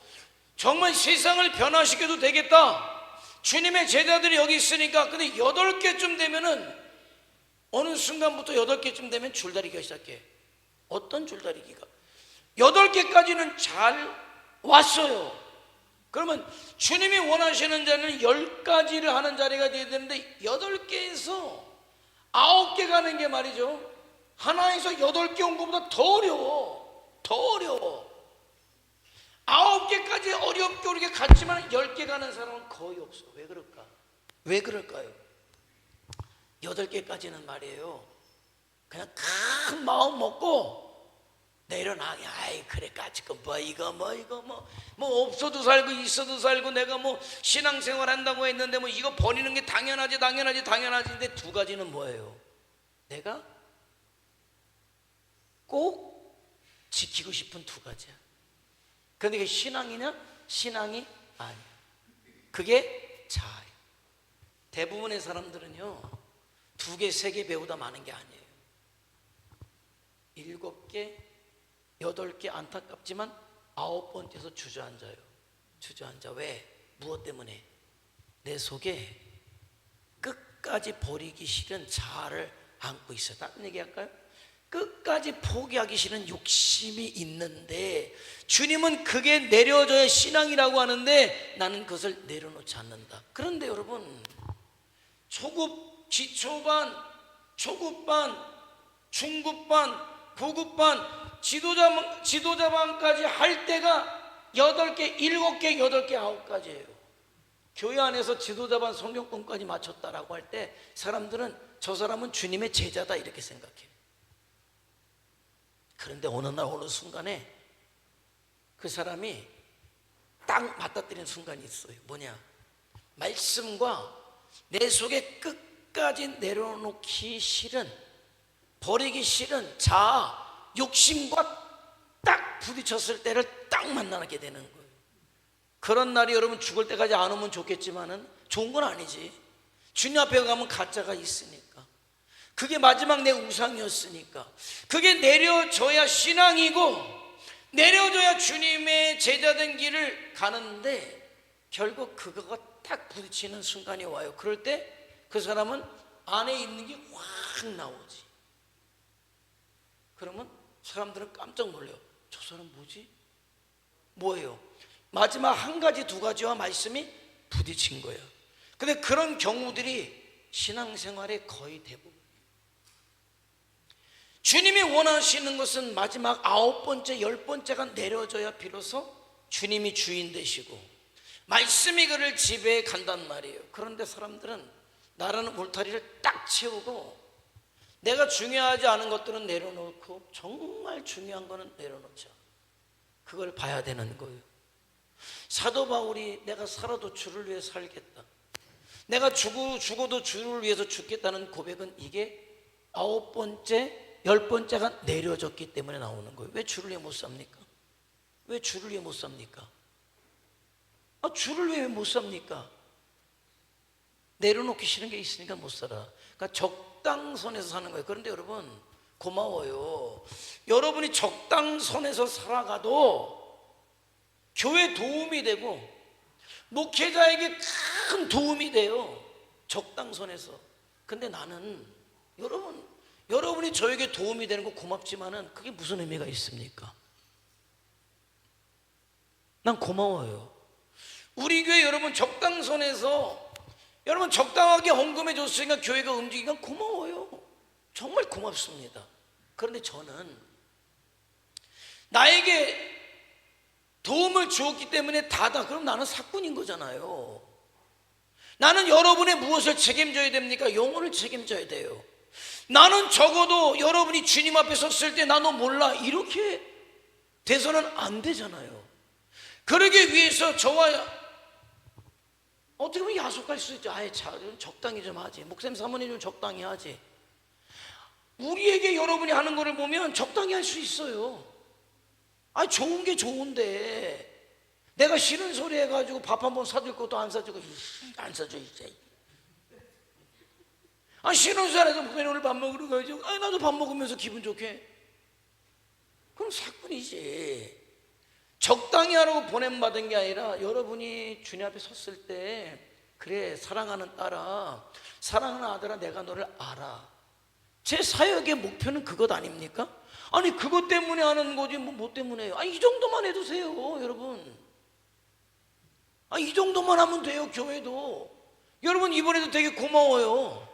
정말 세상을 변화시켜도 되겠다. 주님의 제자들이 여기 있으니까. 근데 8개쯤 되면은, 어느 순간부터 8개쯤 되면 줄다리기가 시작해. 어떤 줄다리기가? 8개까지는 잘 왔어요. 그러면 주님이 원하시는 자는 10가지를 하는 자리가 돼야 되는데 8개에서 9개 가는 게 말이죠, 하나에서 8개 온 것보다 더 어려워. 더 어려워. 9개까지 어렵게 어렵게 갔지만 10개 가는 사람은 거의 없어. 왜 그럴까? 왜 그럴까요? 8개까지는 말이에요. 그냥 큰 마음 먹고 내려놔. 아이 그래 까짓거 뭐 이거 뭐 없어도 살고 있어도 살고 내가 뭐 신앙생활 한다고 했는데 뭐 이거 버리는 게 당연하지. 근데 두 가지는 뭐예요? 내가 꼭 지키고 싶은 두 가지야. 그런데 그게 신앙이냐? 신앙이 아니야. 그게 자아예요. 대부분의 사람들은요 2개, 3개 배우다 마는 게 아니에요. 7개, 8개 안타깝지만 9번째에서 주저앉아요. 주저앉아. 왜? 무엇 때문에? 내 속에 끝까지 버리기 싫은 자아를 안고 있어요. 다른 얘기 할까요? 끝까지 포기하기 싫은 욕심이 있는데 주님은 그게 내려져야 신앙이라고 하는데 나는 그것을 내려놓지 않는다. 그런데 여러분 초급, 기초반, 초급반, 중급반, 고급반, 지도자반까지 할 때가 8개, 7개, 8개, 9가지예요. 교회 안에서 지도자반 성경권까지 맞췄다라고 할 때 사람들은 저 사람은 주님의 제자다 이렇게 생각해요. 그런데 어느 날 어느 순간에 그 사람이 딱 맞닥뜨리는 순간이 있어요. 뭐냐? 말씀과 내 속에 끝까지 내려놓기 싫은, 버리기 싫은 자아, 욕심과 딱 부딪혔을 때를 딱 만나게 되는 거예요. 그런 날이 여러분 죽을 때까지 안 오면 좋겠지만은 좋은 건 아니지. 주님 앞에 가면 가짜가 있으니까. 그게 마지막 내 우상이었으니까. 그게 내려져야 신앙이고 내려져야 주님의 제자된 길을 가는데 결국 그거가 딱 부딪히는 순간이 와요. 그럴 때 그 사람은 안에 있는 게 확 나오지. 그러면 사람들은 깜짝 놀래요. 저 사람 뭐지? 뭐예요? 마지막 한 가지, 두 가지와 말씀이 부딪힌 거예요. 근데 그런 경우들이 신앙생활의 거의 대부분. 주님이 원하시는 것은 마지막 9번째, 10번째가 내려져야 비로소 주님이 주인 되시고 말씀이 그를 지배해 간단 말이에요. 그런데 사람들은 나라는 울타리를 딱 채우고 내가 중요하지 않은 것들은 내려놓고 정말 중요한 거는 내려놓자. 그걸 봐야 되는 거예요. 사도 바울이 내가 살아도 주를 위해 살겠다, 내가 죽어도 주를 위해서 죽겠다는 고백은 이게 9번째, 10번째가 내려졌기 때문에 나오는 거예요. 왜 주를 위해 못 삽니까? 왜 주를 위해 못 삽니까? 주를 위해 못 삽니까? 내려놓기 싫은 게 있으니까 못 살아. 그러니까 적당선에서 사는 거예요. 그런데 여러분 고마워요. 여러분이 적당선에서 살아가도 교회 도움이 되고 목회자에게 큰 도움이 돼요. 적당선에서. 근데 나는 여러분이 저에게 도움이 되는 거 고맙지만은 그게 무슨 의미가 있습니까? 난 고마워요. 우리 교회 여러분 적당선에서 여러분 적당하게 헌금해 줬으니까 교회가 움직이니까 고마워요. 정말 고맙습니다. 그런데 저는 나에게 도움을 주었기 때문에 다다. 그럼 나는 사꾼인 거잖아요. 나는 여러분의 무엇을 책임져야 됩니까? 영혼을 책임져야 돼요. 나는 적어도 여러분이 주님 앞에 섰을 때 나 너 몰라 이렇게 돼서는 안 되잖아요. 그러기 위해서 저와 어떻게 보면 야속할 수 있죠. 아예 적당히 좀 하지. 목사님 사모님 좀 적당히 하지. 우리에게 여러분이 하는 거를 보면 적당히 할 수 있어요. 좋은 게 좋은데 내가 싫은 소리 해가지고 밥 한 번 사줄 것도 안 사주고 안 사줘 이제. 싫은 소리 해서 목사님 오늘 밥 먹으러 가야지. 나도 밥 먹으면서 기분 좋게. 그럼 사꾼이지. 적당히 하라고 보냄받은 게 아니라 여러분이 주님 앞에 섰을 때 그래 사랑하는 딸아, 사랑하는 아들아, 내가 너를 알아. 제 사역의 목표는 그것 아닙니까? 그것 때문에 하는 거지 뭐 때문에 해요? 이 정도만 해두세요 여러분. 이 정도만 하면 돼요. 교회도 여러분 이번에도 되게 고마워요.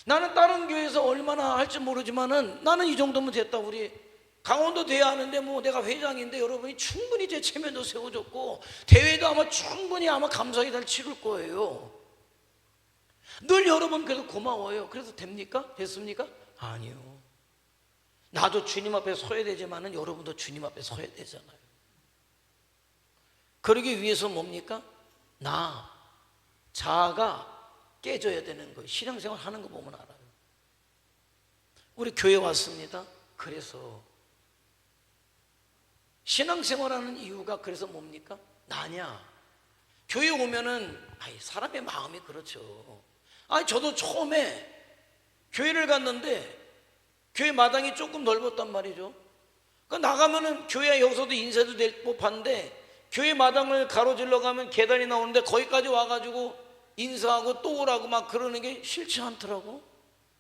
나는 다른 교회에서 얼마나 할지 모르지만은 나는 이 정도면 됐다. 우리 강원도 대회 하는데 뭐 내가 회장인데 여러분이 충분히 제 체면도 세워줬고 대회도 아마 충분히 감사의 달 치를 거예요. 늘 여러분 그래도 고마워요. 그래서 됩니까? 됐습니까? 아니요. 나도 주님 앞에 서야 되지만은 여러분도 주님 앞에 서야 되잖아요. 그러기 위해서 뭡니까? 자아가 깨져야 되는 거예요. 신앙생활 하는 거 보면 알아요. 우리 교회 왔습니다. 그래서 신앙생활하는 이유가 그래서 뭡니까? 나냐? 교회 오면은 사람의 마음이 그렇죠. 저도 처음에 교회를 갔는데 교회 마당이 조금 넓었단 말이죠. 그러니까 나가면은 교회 여기서도 인사도 될 법한데 교회 마당을 가로질러 가면 계단이 나오는데 거기까지 와가지고 인사하고 또 오라고 막 그러는 게 싫지 않더라고.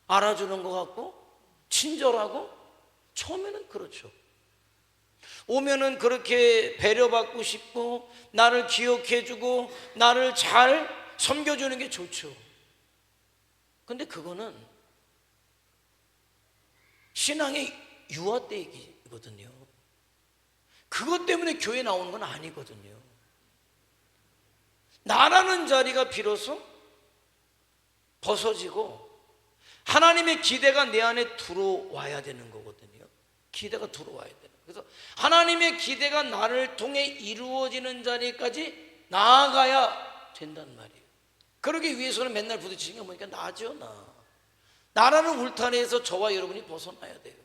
알아주는 것 같고 친절하고. 처음에는 그렇죠. 오면은 그렇게 배려받고 싶고 나를 기억해주고 나를 잘 섬겨주는 게 좋죠. 근데 그거는 신앙의 유아 때 얘기거든요. 그것 때문에 교회 나오는 건 아니거든요. 나라는 자리가 비로소 벗어지고 하나님의 기대가 내 안에 들어와야 되는 거거든요. 기대가 들어와야 돼요. 그래서 하나님의 기대가 나를 통해 이루어지는 자리까지 나아가야 된단 말이에요. 그러기 위해서는 맨날 부딪히는 게 뭐니까 나죠. 나라는 울타리에서 저와 여러분이 벗어나야 돼요.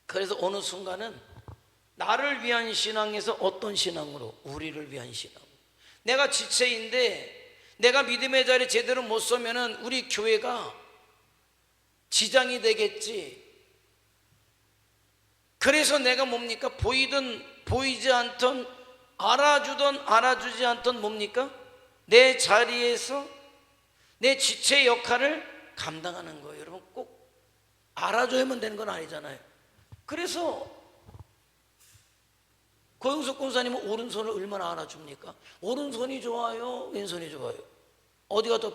그래서 어느 순간은 나를 위한 신앙에서 어떤 신앙으로? 우리를 위한 신앙. 내가 지체인데 내가 믿음의 자리에 제대로 못 서면은 우리 교회가 지장이 되겠지. 그래서 내가 뭡니까? 보이든 보이지 않던, 알아주든 알아주지 않던 뭡니까? 내 자리에서 내 지체 역할을 감당하는 거예요. 여러분 꼭 알아줘야만 되는 건 아니잖아요. 그래서 고영석 권사님은 오른손을 얼마나 알아줍니까? 오른손이 좋아요? 왼손이 좋아요? 어디가 더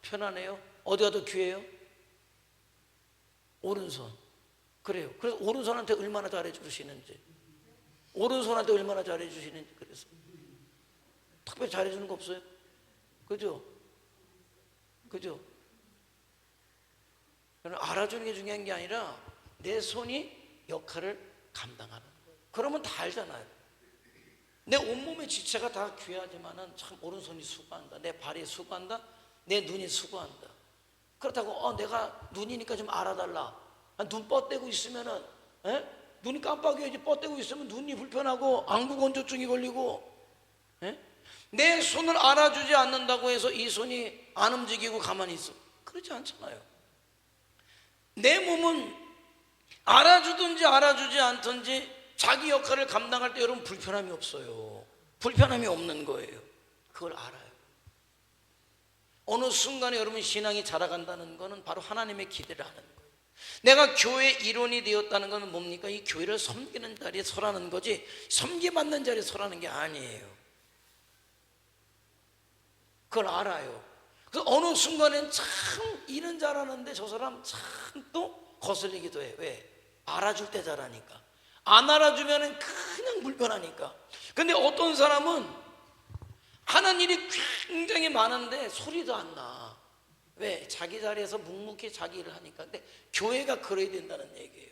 편하네요? 어디가 더 귀해요? 오른손. 그래요. 그래서 오른손한테 얼마나 잘해주시는지, 오른손한테 얼마나 잘해주시는지. 그래서 특별히 잘해주는 거 없어요? 그죠? 알아주는 게 중요한 게 아니라 내 손이 역할을 감당하는 거예요. 그러면 다 알잖아요. 내 온몸의 지체가 다 귀하지만은 참 오른손이 수고한다, 내 발이 수고한다, 내 눈이 수고한다. 그렇다고 내가 눈이니까 좀 알아달라. 눈 뻗대고 있으면은 눈이 깜빡여야지. 뻗대고 있으면 눈이 불편하고 안구건조증이 걸리고. 내 손을 알아주지 않는다고 해서 이 손이 안 움직이고 가만히 있어? 그렇지 않잖아요. 내 몸은 알아주든지 알아주지 않든지 자기 역할을 감당할 때 여러분 불편함이 없어요. 불편함이 없는 거예요. 그걸 알아요. 어느 순간에 여러분 신앙이 자라간다는 것은 바로 하나님의 기대를 하는 거예요. 내가 교회 일원이 되었다는 것은 뭡니까? 이 교회를 섬기는 자리에 서라는 거지 섬기받는 자리에 서라는 게 아니에요. 그걸 알아요. 그래서 어느 순간엔 참 일은 잘하는데 저 사람 참 또 거슬리기도 해. 왜? 알아줄 때 잘하니까. 안 알아주면 그냥 불편하니까. 근데 어떤 사람은 하는 일이 굉장히 많은데 소리도 안 나. 왜? 자기 자리에서 묵묵히 자기 일을 하니까. 근데 교회가 그래야 된다는 얘기예요.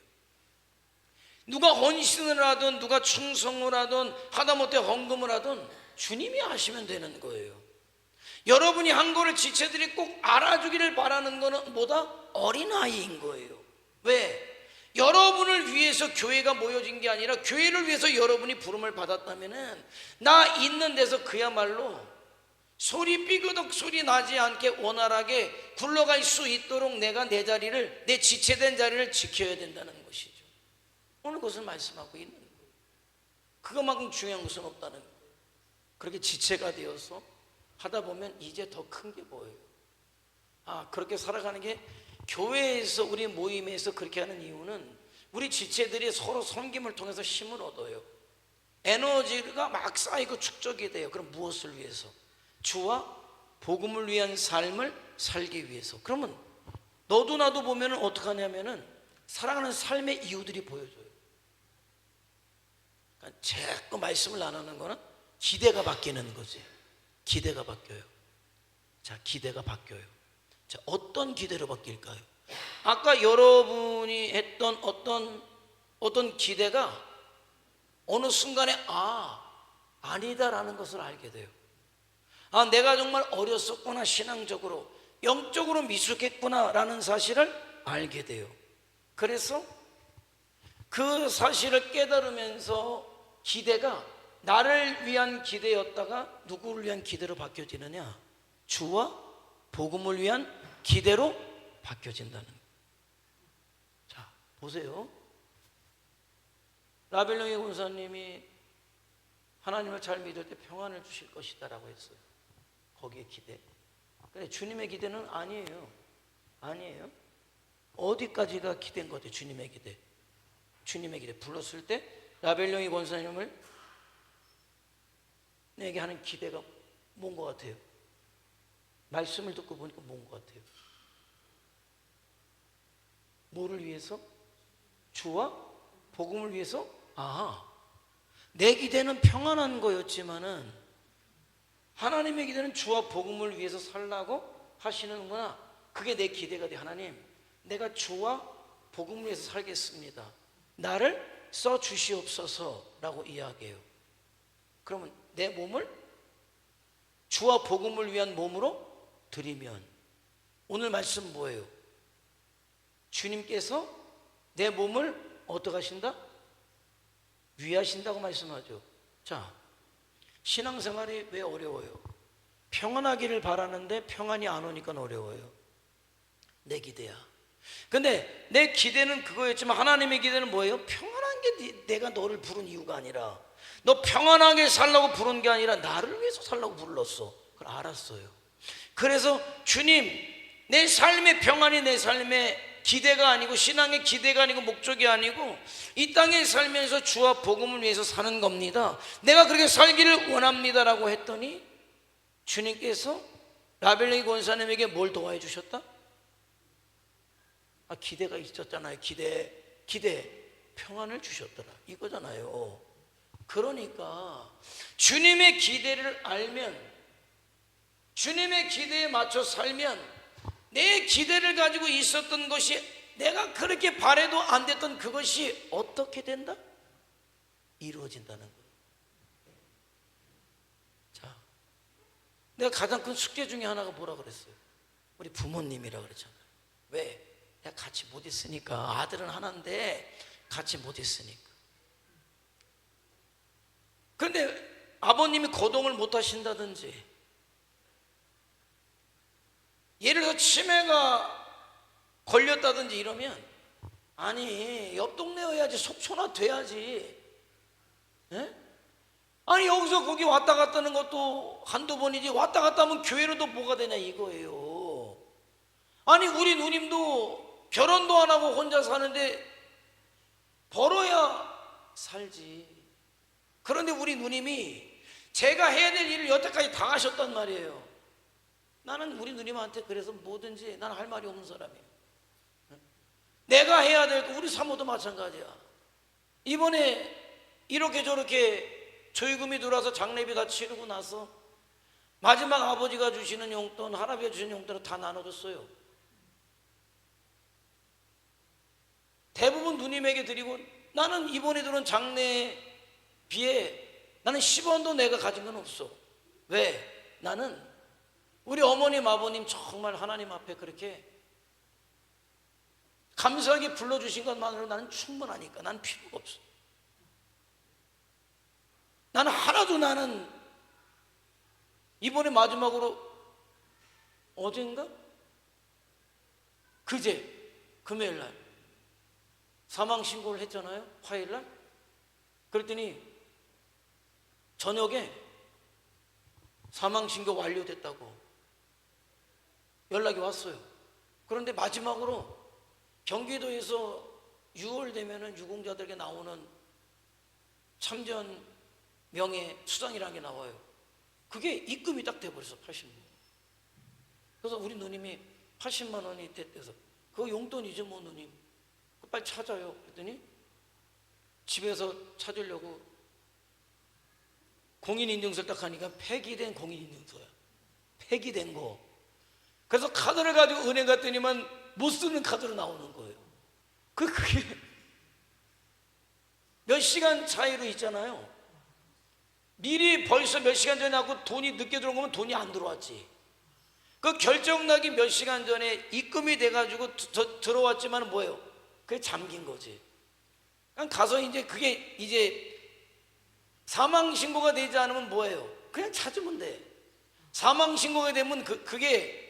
누가 헌신을 하든 누가 충성을 하든 하다못해 헌금을 하든 주님이 하시면 되는 거예요. 여러분이 한 거를 지체들이 꼭 알아주기를 바라는 거는 뭐다? 어린아이인 거예요. 왜? 여러분을 위해서 교회가 모여진 게 아니라 교회를 위해서 여러분이 부름을 받았다면은 나 있는 데서 그야말로 소리 삐그덕 소리 나지 않게 원활하게 굴러갈 수 있도록 내가 내 자리를, 내 지체된 자리를 지켜야 된다는 것이죠. 오늘 그것을 말씀하고 있는 거예요. 그것만큼 중요한 것은 없다는 거예요. 그렇게 지체가 되어서 하다 보면 이제 더 큰 게 보여요. 그렇게 살아가는 게 교회에서 우리 모임에서 그렇게 하는 이유는 우리 지체들이 서로 섬김을 통해서 힘을 얻어요. 에너지가 막 쌓이고 축적이 돼요. 그럼 무엇을 위해서? 주와 복음을 위한 삶을 살기 위해서. 그러면 너도 나도 보면 어떻게 하냐면은 살아가는 삶의 이유들이 보여줘요. 그러니까 자꾸 말씀을 나누는 거는 기대가 바뀌는 거지. 기대가 바뀌어요. 자, 기대가 바뀌어요. 자, 어떤 기대로 바뀔까요? 아까 여러분이 했던 어떤 기대가 어느 순간에 아니다라는 것을 알게 돼요. 내가 정말 어렸었구나, 신앙적으로 영적으로 미숙했구나라는 사실을 알게 돼요. 그래서 그 사실을 깨달으면서 기대가 나를 위한 기대였다가 누구를 위한 기대로 바뀌어지느냐? 주와 복음을 위한 기대로 바뀌어진다는 거예요. 자, 보세요. 라벨령의 권사님이 하나님을 잘 믿을 때 평안을 주실 것이다 라고 했어요. 거기에 기대. 근데 주님의 기대는 아니에요. 어디까지가 기대인 것 같아요? 주님의 기대. 주님의 기대. 불렀을 때 라벨령의 권사님을 내게 하는 기대가 뭔 것 같아요? 말씀을 듣고 보니까 뭔 것 같아요? 뭐를 위해서? 주와 복음을 위해서? 내 기대는 평안한 거였지만은 하나님의 기대는 주와 복음을 위해서 살라고 하시는구나. 그게 내 기대가 돼. 하나님, 내가 주와 복음을 위해서 살겠습니다. 나를 써주시옵소서라고 이야기해요. 그러면 내 몸을 주와 복음을 위한 몸으로 드리면, 오늘 말씀 뭐예요? 주님께서 내 몸을 어떻게 하신다? 위하신다고 말씀하죠. 자, 신앙생활이 왜 어려워요? 평안하기를 바라는데 평안이 안 오니까 어려워요. 내 기대야. 근데 내 기대는 그거였지만 하나님의 기대는 뭐예요? 평안한 게 내가 너를 부른 이유가 아니라, 너 평안하게 살라고 부른 게 아니라 나를 위해서 살라고 불렀어. 그걸 알았어요. 그래서 주님, 내 삶의 평안이 내 삶의 기대가 아니고, 신앙의 기대가 아니고, 목적이 아니고, 이 땅에 살면서 주와 복음을 위해서 사는 겁니다. 내가 그렇게 살기를 원합니다라고 했더니 주님께서 라벨령의 권사님에게 뭘 도와해 주셨다? 기대가 있었잖아요. 기대 평안을 주셨더라, 이거잖아요. 그러니까 주님의 기대를 알면, 주님의 기대에 맞춰 살면, 내 기대를 가지고 있었던 것이 내가 그렇게 바래도 안 됐던 그것이 어떻게 된다? 이루어진다는 거예요. 자, 내가 가장 큰 숙제 중에 하나가 뭐라 그랬어요? 우리 부모님이라 그랬잖아요. 왜? 내가 같이 못 있으니까. 아들은 하나인데 같이 못 있으니까. 그런데 아버님이 거동을 못 하신다든지, 예를 들어 치매가 걸렸다든지 이러면, 아니 옆 동네여야지, 속초나 돼야지. 에? 아니 여기서 거기 왔다 갔다 하는 것도 한두 번이지, 왔다 갔다 하면 교회로도 뭐가 되냐 이거예요. 아니 우리 누님도 결혼도 안 하고 혼자 사는데 벌어야 살지. 그런데 우리 누님이 제가 해야 될 일을 여태까지 다 하셨단 말이에요. 나는 우리 누님한테 그래서 뭐든지 나는 할 말이 없는 사람이에요. 내가 해야 될 거, 우리 사모도 마찬가지야. 이번에 이렇게 저렇게 저희금이 들어와서 장례비 다 치르고 나서 마지막 아버지가 주시는 용돈, 할아버지가 주시는 용돈을 다 나눠줬어요. 대부분 누님에게 드리고, 나는 이번에 들어온 장례비에 나는 10원도 내가 가진 건 없어. 왜? 나는 우리 어머님, 아버님 정말 하나님 앞에 그렇게 감사하게 불러주신 것만으로 나는 충분하니까. 난 필요가 없어. 나는 하나도, 나는 이번에 마지막으로 어젠가? 금요일 날 사망신고를 했잖아요. 화요일 날. 그랬더니 저녁에 사망신고 완료됐다고 연락이 왔어요. 그런데 마지막으로 경기도에서 6월 되면은 유공자들에게 나오는 참전 명예 수당이라는 게 나와요. 그게 입금이 딱 돼버렸어. 80만 원. 그래서 우리 누님이 80만 원이 됐대서, 그거 용돈이죠 뭐 누님, 빨리 찾아요. 그랬더니 집에서 찾으려고 공인인증서 딱 하니까 폐기된 공인인증서야. 폐기된 거. 그래서 카드를 가지고 은행 갔더니만 못 쓰는 카드로 나오는 거예요. 그게 몇 시간 차이로 있잖아요. 미리 벌써 몇 시간 전에 하고 돈이 늦게 들어온 거면 돈이 안 들어왔지. 그 결정나기 몇 시간 전에 입금이 돼가지고 들어왔지만 뭐예요? 그게 잠긴 거지. 그냥 가서 이제 그게 이제 사망신고가 되지 않으면 뭐예요? 그냥 찾으면 돼. 사망신고가 되면 그게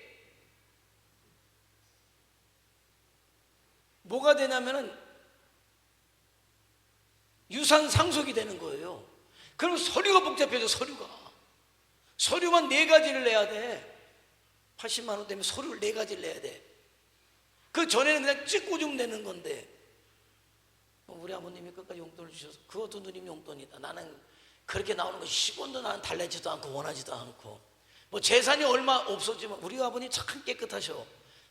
뭐가 되냐면은 유산 상속이 되는 거예요. 그럼 서류가 복잡해져. 서류만 4가지를 내야 돼. 80만 원 되면 서류를 4가지를 내야 돼. 그 전에는 그냥 찍고 좀 내는 건데 우리 아버님이 끝까지 용돈을 주셔서 그것도 누님 용돈이다. 나는 그렇게 나오는 거 10원도 나는 달래지도 않고 원하지도 않고 뭐 재산이 얼마 없었지만 우리 아버님 참 깨끗하셔.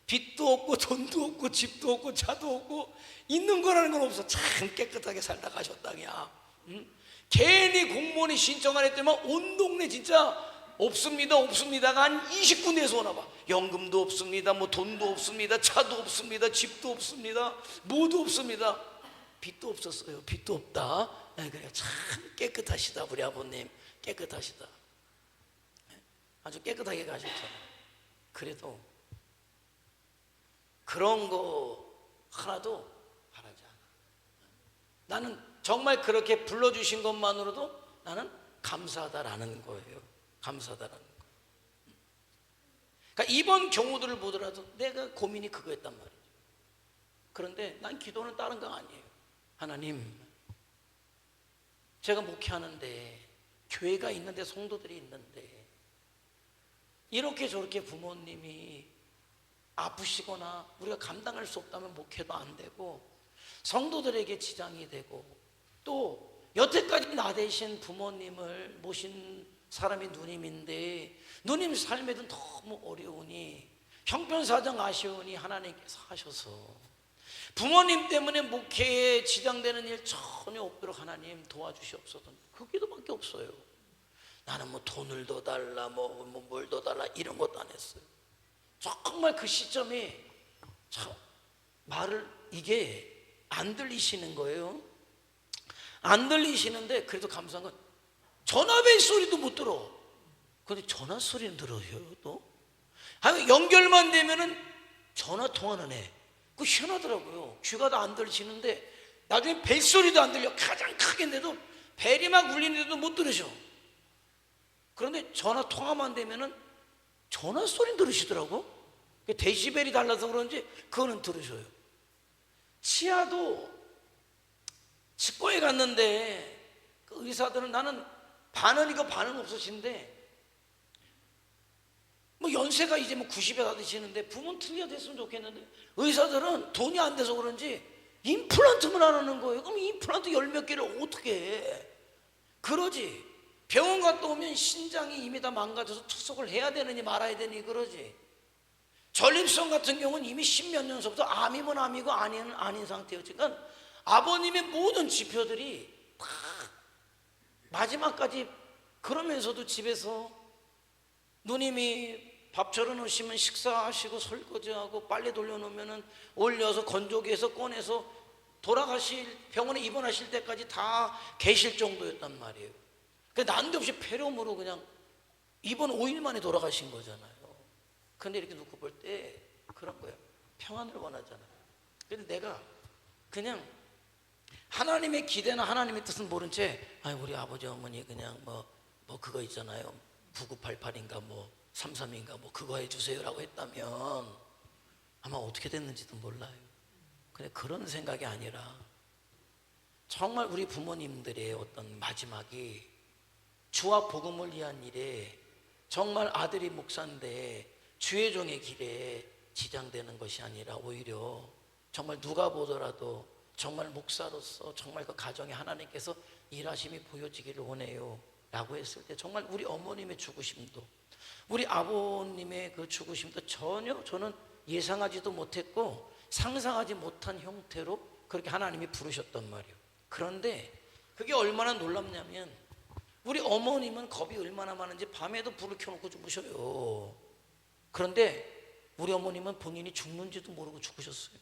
빚도 없고 돈도 없고 집도 없고 차도 없고 있는 거라는 건 없어. 참 깨끗하게 살다 가셨다냐. 응? 괜히 공무원이 신청 안 했더니만 온 동네 진짜 없습니다가 한 20군데에서 오나 봐. 연금도 없습니다, 뭐 돈도 없습니다, 차도 없습니다, 집도 없습니다, 뭐도 없습니다. 빚도 없었어요. 빚도 없다. 네, 그래 참 깨끗하시다. 우리 아버님 깨끗하시다. 아주 깨끗하게 가셨잖아요. 그래도 그런 거 하나도 바라지 않아. 나는 정말 그렇게 불러주신 것만으로도 나는 감사하다라는 거예요. 감사하다라는 거. 그러니까 이번 경우들을 보더라도 내가 고민이 그거였단 말이죠. 그런데 난 기도는 다른 거 아니에요. 하나님, 제가 목회하는데 교회가 있는데 성도들이 있는데 이렇게 저렇게 부모님이 아프시거나 우리가 감당할 수 없다면 목회도 안 되고 성도들에게 지장이 되고 또 여태까지 나 대신 부모님을 모신 사람이 누님인데 누님 삶에도 너무 어려우니 형편사정 아쉬우니 하나님께서 하셔서 부모님 때문에 목회에 지장되는 일 전혀 없도록 하나님 도와주시옵소서. 그 기도밖에 없어요. 나는 뭐 돈을 더 달라 뭘 더 달라 이런 것도 안 했어요. 정말 그 시점에 참 말을 이게 안 들리시는 거예요. 안 들리시는데 그래도 감사한 건 전화벨 소리도 못 들어. 근데 전화 소리는 들어요. 또 연결만 되면은 전화 통화는 해. 그거 희한하더라고요. 귀가 다 안 들리시는데 나중에 벨 소리도 안 들려. 가장 크게인데도 벨이 막 울리는데도 못 들으셔. 그런데 전화 통화만 되면은 전화 소리 들으시더라고. 데시벨이 달라서 그런지 그거는 들으셔요. 치아도 치과에 갔는데 그 의사들은 나는 반은 이거 반은 없으신데 뭐 연세가 이제 뭐 90에 다 되시는데 부모는 틀려 됐으면 좋겠는데 의사들은 돈이 안 돼서 그런지 임플란트만 안 하는 거예요. 그럼 임플란트 10몇 개를 어떻게 해? 그러지. 병원 갔다 오면 신장이 이미 다 망가져서 투석을 해야 되느니 말아야 되니 그러지. 전립선 같은 경우는 이미 10몇 년서부터 암이면 암이고 아니면 아닌 상태였지. 그러니까 아버님의 모든 지표들이 다 마지막까지 그러면서도 집에서 누님이 밥 차려놓으시면 식사하시고 설거지하고 빨래 돌려놓으면 올려서 건조기에서 꺼내서 돌아가실 병원에 입원하실 때까지 다 계실 정도였단 말이에요. 난데없이 폐렴으로 그냥 입원 5일 만에 돌아가신 거잖아요. 근데 이렇게 놓고 볼 때 그런 거예요. 평안을 원하잖아요. 근데 내가 그냥 하나님의 기대나 하나님의 뜻은 모른 채 우리 아버지 어머니 그냥 뭐 그거 있잖아요. 9988인가 뭐 33인가 뭐 그거 해주세요라고 했다면 아마 어떻게 됐는지도 몰라요. 근데 그런 생각이 아니라 정말 우리 부모님들의 어떤 마지막이 주와 복음을 위한 일에 정말 아들이 목사인데 주의 종의 길에 지장되는 것이 아니라 오히려 정말 누가 보더라도 정말 목사로서 정말 그 가정에 하나님께서 일하심이 보여지기를 원해요 라고 했을 때 정말 우리 어머님의 죽으심도 우리 아버님의 그 죽으심도 전혀 저는 예상하지도 못했고 상상하지 못한 형태로 그렇게 하나님이 부르셨단 말이에요. 그런데 그게 얼마나 놀랍냐면 우리 어머님은 겁이 얼마나 많은지 밤에도 불을 켜놓고 주무셔요. 그런데 우리 어머님은 본인이 죽는지도 모르고 죽으셨어요.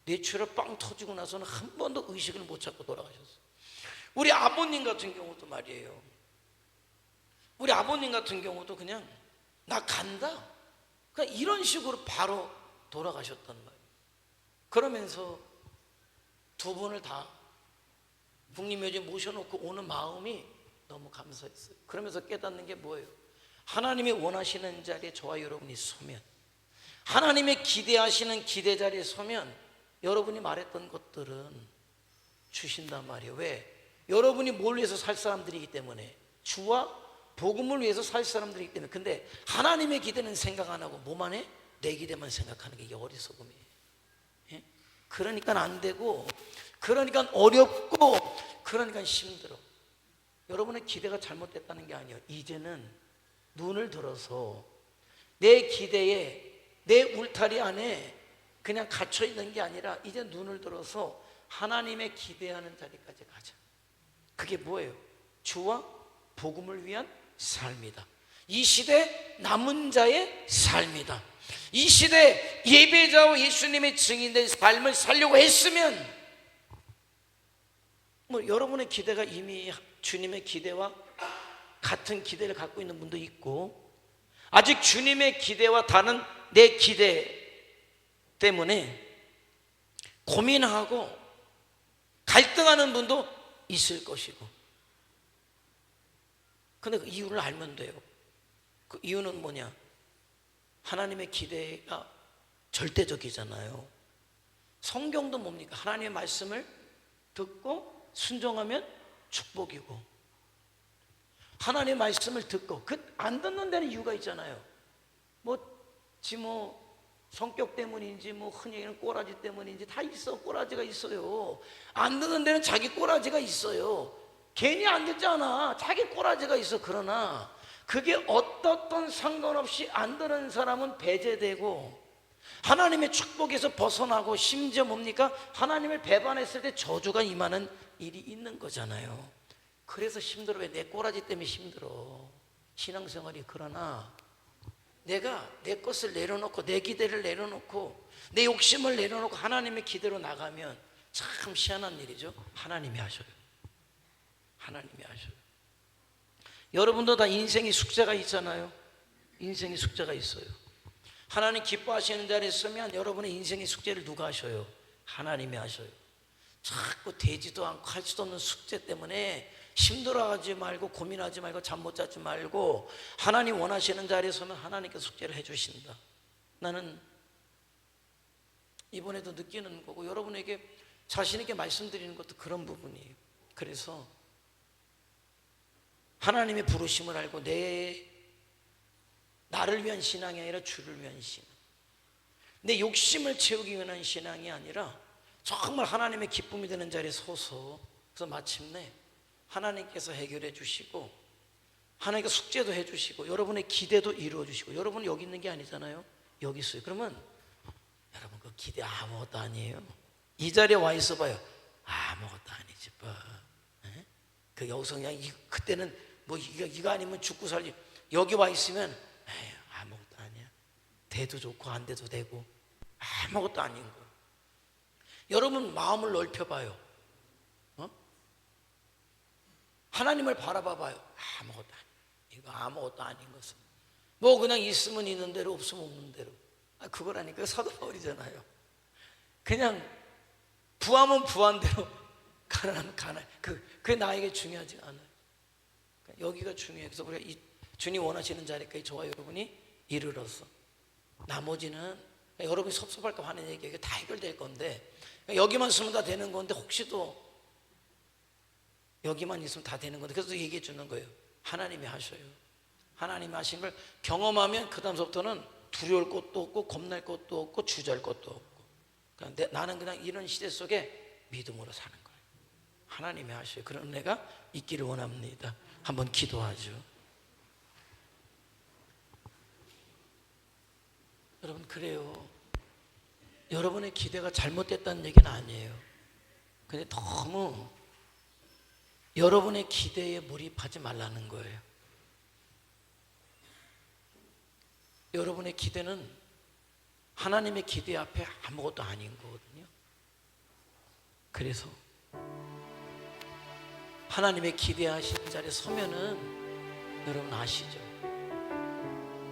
뇌출혈 빵 터지고 나서는 한 번도 의식을 못 찾고 돌아가셨어요. 우리 아버님 같은 경우도 말이에요. 우리 아버님 같은 경우도 그냥 나 간다, 그냥 이런 식으로 바로 돌아가셨단 말이에요. 그러면서 두 분을 다 국립묘지에 모셔놓고 오는 마음이 너무 감사했어요. 그러면서 깨닫는 게 뭐예요? 하나님이 원하시는 자리에 저와 여러분이 서면, 하나님의 기대하시는 기대 자리에 서면 여러분이 말했던 것들은 주신단 말이에요. 왜? 여러분이 뭘 위해서 살 사람들이기 때문에, 주와 복음을 위해서 살 사람들이기 때문에. 근데 하나님의 기대는 생각 안 하고 뭐만 해? 내 기대만 생각하는 게 이게 어리석음이에요. 예? 그러니까 안 되고, 그러니까 어렵고, 그러니까 힘들어. 여러분의 기대가 잘못됐다는 게 아니에요. 이제는 눈을 들어서 내 기대에, 내 울타리 안에 그냥 갇혀 있는 게 아니라 이제 눈을 들어서 하나님의 기대하는 자리까지 가자. 그게 뭐예요? 주와 복음을 위한 삶이다. 이 시대 남은 자의 삶이다. 이 시대 예배자와 예수님의 증인된 삶을 살려고 했으면, 뭐 여러분의 기대가 이미 주님의 기대와 같은 기대를 갖고 있는 분도 있고, 아직 주님의 기대와 다른 내 기대 때문에 고민하고 갈등하는 분도 있을 것이고. 근데 그 이유를 알면 돼요. 그 이유는 뭐냐? 하나님의 기대가 절대적이잖아요. 성경도 뭡니까? 하나님의 말씀을 듣고 순종하면 축복이고, 하나님의 말씀을 듣고 안 듣는 데는 이유가 있잖아요. 뭐 성격 때문인지, 뭐 흔히 얘기하는 꼬라지 때문인지 다 있어. 꼬라지가 있어요. 안 듣는 데는 자기 꼬라지가 있어요. 괜히 안 듣잖아. 자기 꼬라지가 있어. 그러나 그게 어떻든 상관없이 안 듣는 사람은 배제되고, 하나님의 축복에서 벗어나고, 심지어 뭡니까? 하나님을 배반했을 때 저주가 임하는 일이 있는 거잖아요. 그래서 힘들어. 왜? 내 꼬라지 때문에 힘들어, 신앙생활이. 그러나 내가 내 것을 내려놓고, 내 기대를 내려놓고, 내 욕심을 내려놓고 하나님의 기대로 나가면 참 희한한 일이죠. 하나님이 하셔요. 하나님이 하셔요. 여러분도 다 인생의 숙제가 있잖아요. 인생의 숙제가 있어요. 하나님 기뻐하시는 자리에 서면 여러분의 인생의 숙제를 누가 하셔요? 하나님이 하셔요. 자꾸 되지도 않고 할 수도 없는 숙제 때문에 힘들어하지 말고, 고민하지 말고, 잠 못 자지 말고, 하나님 원하시는 자리에 서면 하나님께 숙제를 해주신다. 나는 이번에도 느끼는 거고, 여러분에게 자신 있게 말씀드리는 것도 그런 부분이에요. 그래서 하나님의 부르심을 알고 나를 위한 신앙이 아니라 주를 위한 신앙, 내 욕심을 채우기 위한 신앙이 아니라 정말 하나님의 기쁨이 되는 자리에 서서, 그래서 마침내 하나님께서 해결해 주시고, 하나님께 숙제도 해 주시고, 여러분의 기대도 이루어 주시고. 여러분은 여기 있는 게 아니잖아요. 여기 있어요. 그러면 여러분 그 기대 아무것도 아니에요. 이 자리에 와 있어 봐요. 아무것도 아니지 뭐. 그 여기서 그냥 그때는 뭐 이거 아니면 죽고 살지. 여기 와 있으면 에이, 아무것도 아니야. 돼도 좋고 안 돼도 되고 아무것도 아닌 거. 여러분 마음을 넓혀봐요. 하나님을 바라봐봐요. 아무것도 아니야. 이거 아무것도 아닌 것은 뭐 그냥 있으면 있는 대로, 없으면 없는 대로. 그거라니까. 사도 바울이잖아요. 그냥 부하면 부한대로, 가난하면 가난. 그게 나에게 중요하지 않아요. 여기가 중요해요. 그래서 우리가 주님 원하시는 자리까지 저와 여러분이 이르러서, 나머지는 여러분이 섭섭할까 하는 얘기가 다 해결될 건데, 여기만 있으면 다 되는 건데, 혹시도 여기만 있으면 다 되는 건데, 그래서 얘기해 주는 거예요. 하나님이 하셔요. 하나님이 하신 걸 경험하면 그 다음서부터는 두려울 것도 없고, 겁날 것도 없고, 주저할 것도 없고, 그러니까 나는 그냥 이런 시대 속에 믿음으로 사는 거예요. 하나님이 하셔요. 그런 은혜가 있기를 원합니다. 한번 기도하죠. 여러분, 그래요. 여러분의 기대가 잘못됐다는 얘기는 아니에요. 근데 너무 여러분의 기대에 몰입하지 말라는 거예요. 여러분의 기대는 하나님의 기대 앞에 아무것도 아닌 거거든요. 그래서 하나님의 기대하시는 자리에 서면은 여러분 아시죠?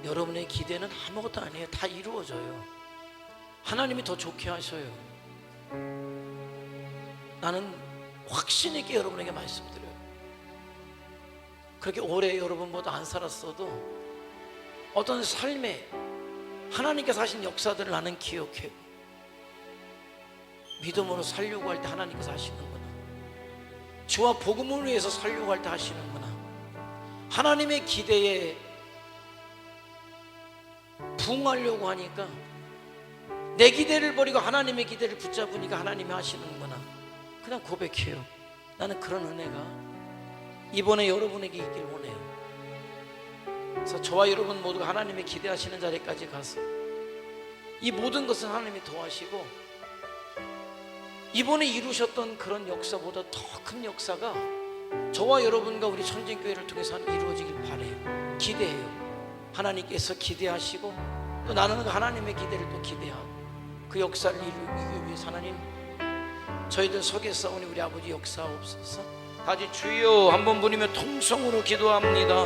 여러분의 기대는 아무것도 아니에요. 다 이루어져요. 하나님이 더 좋게 하셔요. 나는 확신 있게 여러분에게 말씀드려요. 그렇게 오래 여러분보다 안 살았어도 어떤 삶에 하나님께서 하신 역사들을 나는 기억해. 믿음으로 살려고 할 때 하나님께서 하시는구나. 주와 복음을 위해서 살려고 할 때 하시는구나. 하나님의 기대에 부응하려고 하니까 내 기대를 버리고 하나님의 기대를 붙잡으니까 하나님이 하시는구나. 그냥 고백해요. 나는 그런 은혜가 이번에 여러분에게 있길 원해요. 그래서 저와 여러분 모두가 하나님의 기대하시는 자리까지 가서 이 모든 것은 하나님이 도와시고 이번에 이루셨던 그런 역사보다 더 큰 역사가 저와 여러분과 우리 천진교회를 통해서 이루어지길 바라요. 기대해요. 하나님께서 기대하시고 또 나는 하나님의 기대를 또 기대하고 그 역사를 이루기 위해서 하나님 저희들 속에 싸우니 우리 아버지 역사옵소서. 다시 주여 한번 부르며 통성으로 기도합니다.